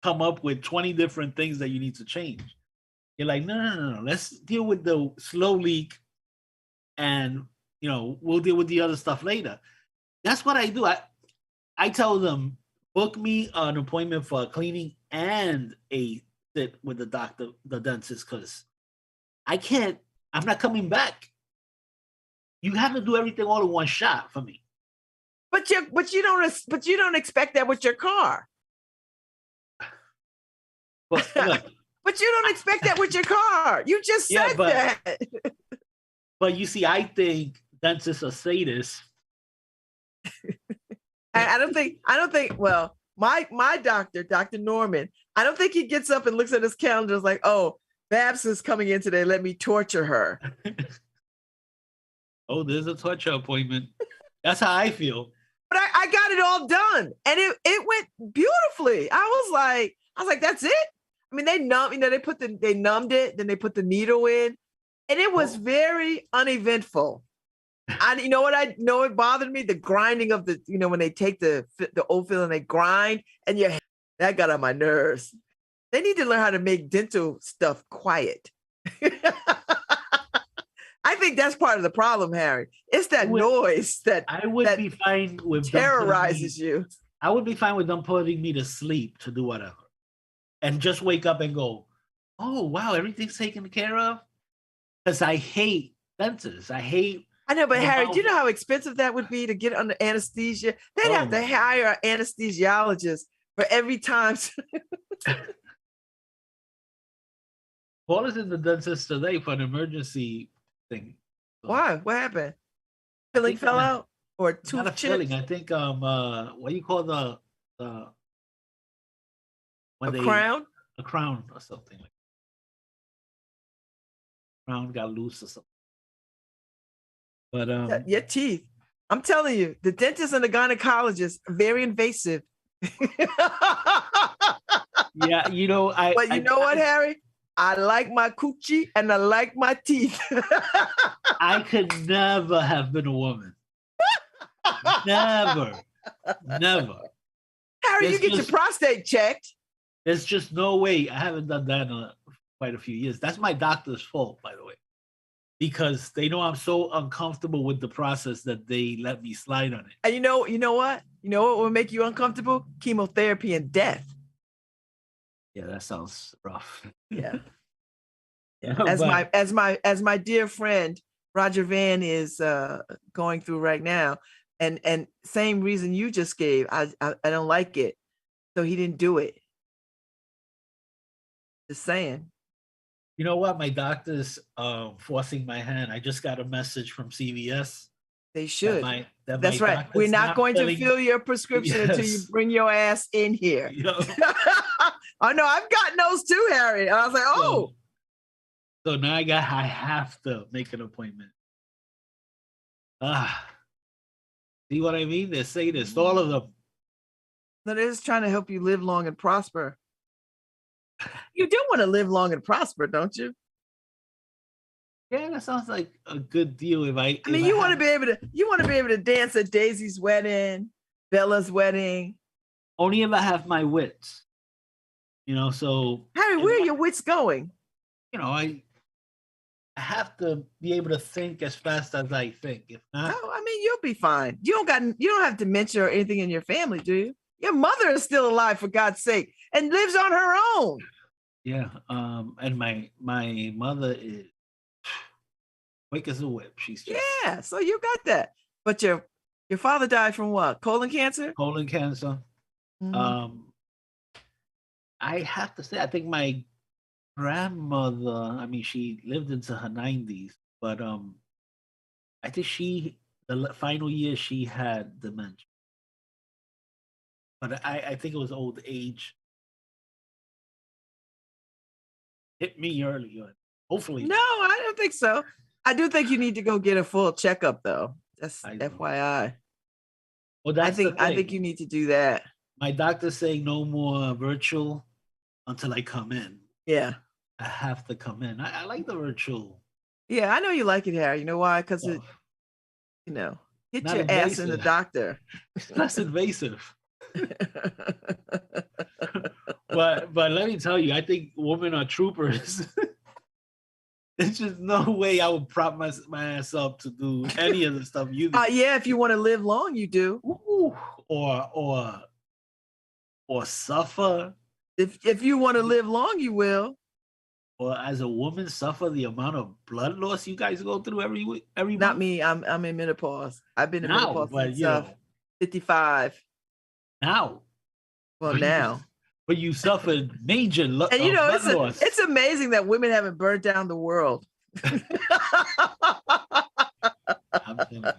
come up with 20 different things that you need to change. You're like, no. Let's deal with the slow leak and, we'll deal with the other stuff later. That's what I do. I tell them, book me an appointment for a cleaning and a sit with the doctor, the dentist, because I'm not coming back. You have to do everything all in one shot for me. But you don't expect that with your car. But look, but you don't expect that with your car. You just said that. But you see, I think dentists are sadists. I don't think. Well, my doctor, Dr. Norman, I don't think he gets up and looks at his calendar and is like, oh, Babz is coming in today. Let me torture her. Oh, there's a torture appointment. That's how I feel. But I got it all done. And it went beautifully. I was like, I was like, that's it? I mean, they numbed it, then they put the needle in, and it was very uneventful. You know what bothered me? The grinding of when they take the old fill and they grind, and that got on my nerves. They need to learn how to make dental stuff quiet. I think that's part of the problem, Harry. It's that noise that be fine with terrorizes you. I would be fine with them putting me to sleep to do whatever, and just wake up and go, "Oh wow, everything's taken care of." Because I hate dentists. I know, but Harry, do you know how expensive that would be to get under anesthesia? They'd have to hire an anesthesiologist for every time. Paul is in the dentist today for an emergency thing. So, why? What happened? Filling fell out, or tooth not a chips? filling. I think what do you call the crown? A crown or something like that. Crown got loose or something. But your teeth. I'm telling you, the dentist and the gynecologist are very invasive. Yeah, you know, But you know what, Harry? I like my coochie and I like my teeth. I could never have been a woman. Never. Harry, you get your prostate checked. There's just no way. I haven't done that in quite a few years. That's my doctor's fault, by the way, because they know I'm so uncomfortable with the process that they let me slide on it. And you know what? You know what will make you uncomfortable? Chemotherapy and death. Yeah, that sounds rough. Yeah. As my dear friend Roger Van is going through right now, and same reason you just gave. I don't like it, so he didn't do it. Just saying. You know what? My doctor's forcing my hand. I just got a message from CVS. They should. That's right. We're not going to fill your prescription until you bring your ass in here. Oh no, I've gotten those too, Harry. And I was like, oh. So now I have to make an appointment. See what I mean? They say this, all of them. But it is trying to help you live long and prosper. You do want to live long and prosper, don't you? Yeah, that sounds like a good deal. You want to be able to dance at Daisy's wedding, Bella's wedding. Only if I have my wits. So Harry, where are your wits going? I have to be able to think as fast as I think. If not, you'll be fine. You don't have dementia or anything in your family, do you? Your mother is still alive, for God's sake, and lives on her own. Yeah. And my mother is quick as a whip. She's just so you got that. But your father died from what? Colon cancer? Colon cancer. Mm-hmm. I have to say, I think my grandmother, she lived into her 90s, but I think the final year she had dementia. But I think it was old age. Hit me early. Hopefully. No, I don't think so. I do think you need to go get a full checkup, though. That's FYI. Well, I think you need to do that. My doctor's saying no more virtual until I come in. Yeah. I have to come in. I like the virtual. Yeah, I know you like it, Harry. You know why? Because hit your invasive. ass in the doctor. It's less invasive. but let me tell you, I think women are troopers. There's just no way I would prop my ass up to do any of the stuff you do. Yeah, if you want to live long, you do. Ooh, or suffer. If you want to live long, you will. Or as a woman, suffer the amount of blood loss you guys go through every month. Not me. I'm in menopause. I've been in menopause since 55. Now. Well, now. But you suffered major blood loss. It's amazing that women haven't burned down the world. I'm telling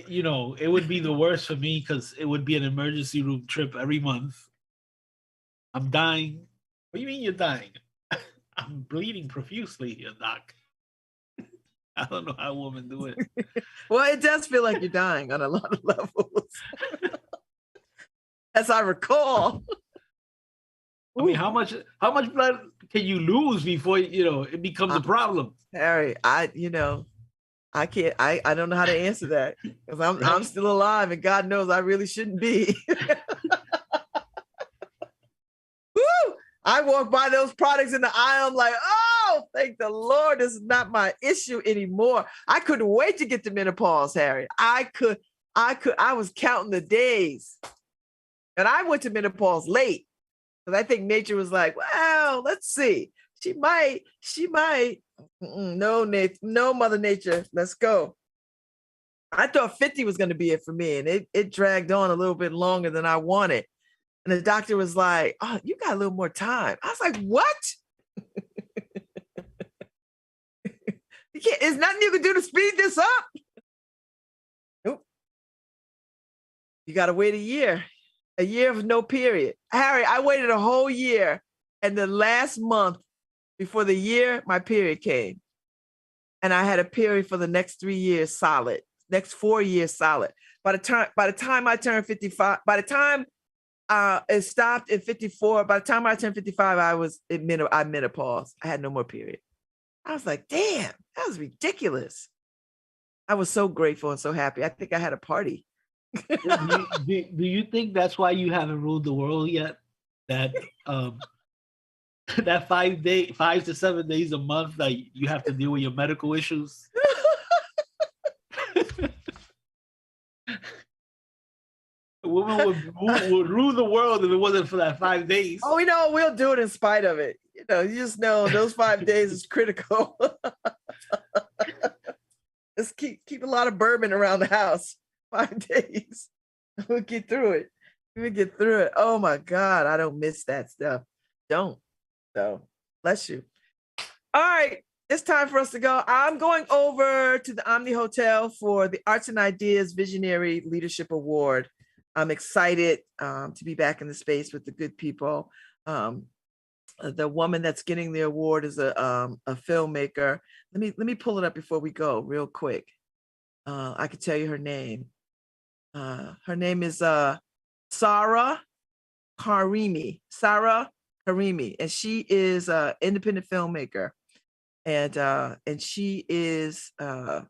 you. It would be the worst for me because it would be an emergency room trip every month. I'm dying. What do you mean you're dying? I'm bleeding profusely here, Doc. I don't know how women do it. Well, it does feel like you're dying on a lot of levels. As I recall. I mean, how much blood can you lose before it becomes a problem? Harry, I can't. I don't know how to answer that because I'm still alive, and God knows I really shouldn't be. Woo! I walk by those products in the aisle. I'm like, oh, thank the Lord, this is not my issue anymore. I couldn't wait to get to menopause, Harry. I was counting the days, and I went to menopause late because I think nature was like, well, let's see. She might. No, Mother Nature, let's go. I thought 50 was going to be it for me, and it dragged on a little bit longer than I wanted. And the doctor was like, oh, you got a little more time. I was like, what? There's nothing you can do to speed this up. Nope. You got to wait a year of no period. Harry, I waited a whole year, and the last month before the year, my period came. And I had a period for the next 3 years solid, next 4 years solid. By the time I turned 55, by the time it stopped at 54, by the time I turned 55, I menopause. I had no more period. I was like, damn, that was ridiculous. I was so grateful and so happy. I think I had a party. do you think that's why you haven't ruled the world yet? That that 5 to 7 days a month that you have to deal with your medical issues? A woman would rule the world if it wasn't for that 5 days. Oh, we'll do it in spite of it. You just know those 5 days is critical. Let's keep a lot of bourbon around the house. 5 days. We'll get through it. We'll get through it. Oh my God, I don't miss that stuff. Don't. So bless you. All right, it's time for us to go. I'm going over to the Omni Hotel for the Arts and Ideas Visionary Leadership Award. I'm excited to be back in the space with the good people. The woman that's getting the award is a filmmaker. Let me pull it up before we go real quick. I could tell you her name. Her name is Sarah Karimi. And she is an independent filmmaker, and she is an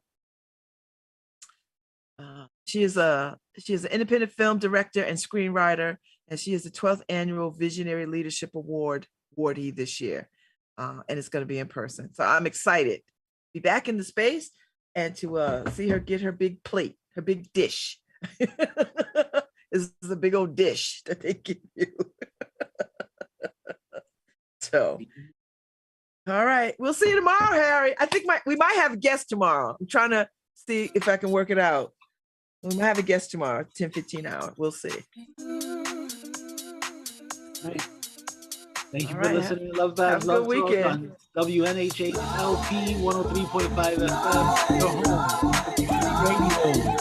independent film director and screenwriter, and she is the 12th annual Visionary Leadership awardee this year, and it's going to be in person. So I'm excited to be back in the space and to see her get her big plate, her big dish. This is a big old dish that they give you. So, all right, we'll see you tomorrow, Harry. I think we might have a guest tomorrow. I'm trying to see if I can work it out. We might have a guest tomorrow, 10:15 hour. We'll see. Right. Thank you for listening to LoveBabz. Have a good weekend. On WNHHLP 103.5 FM, your home. Radio.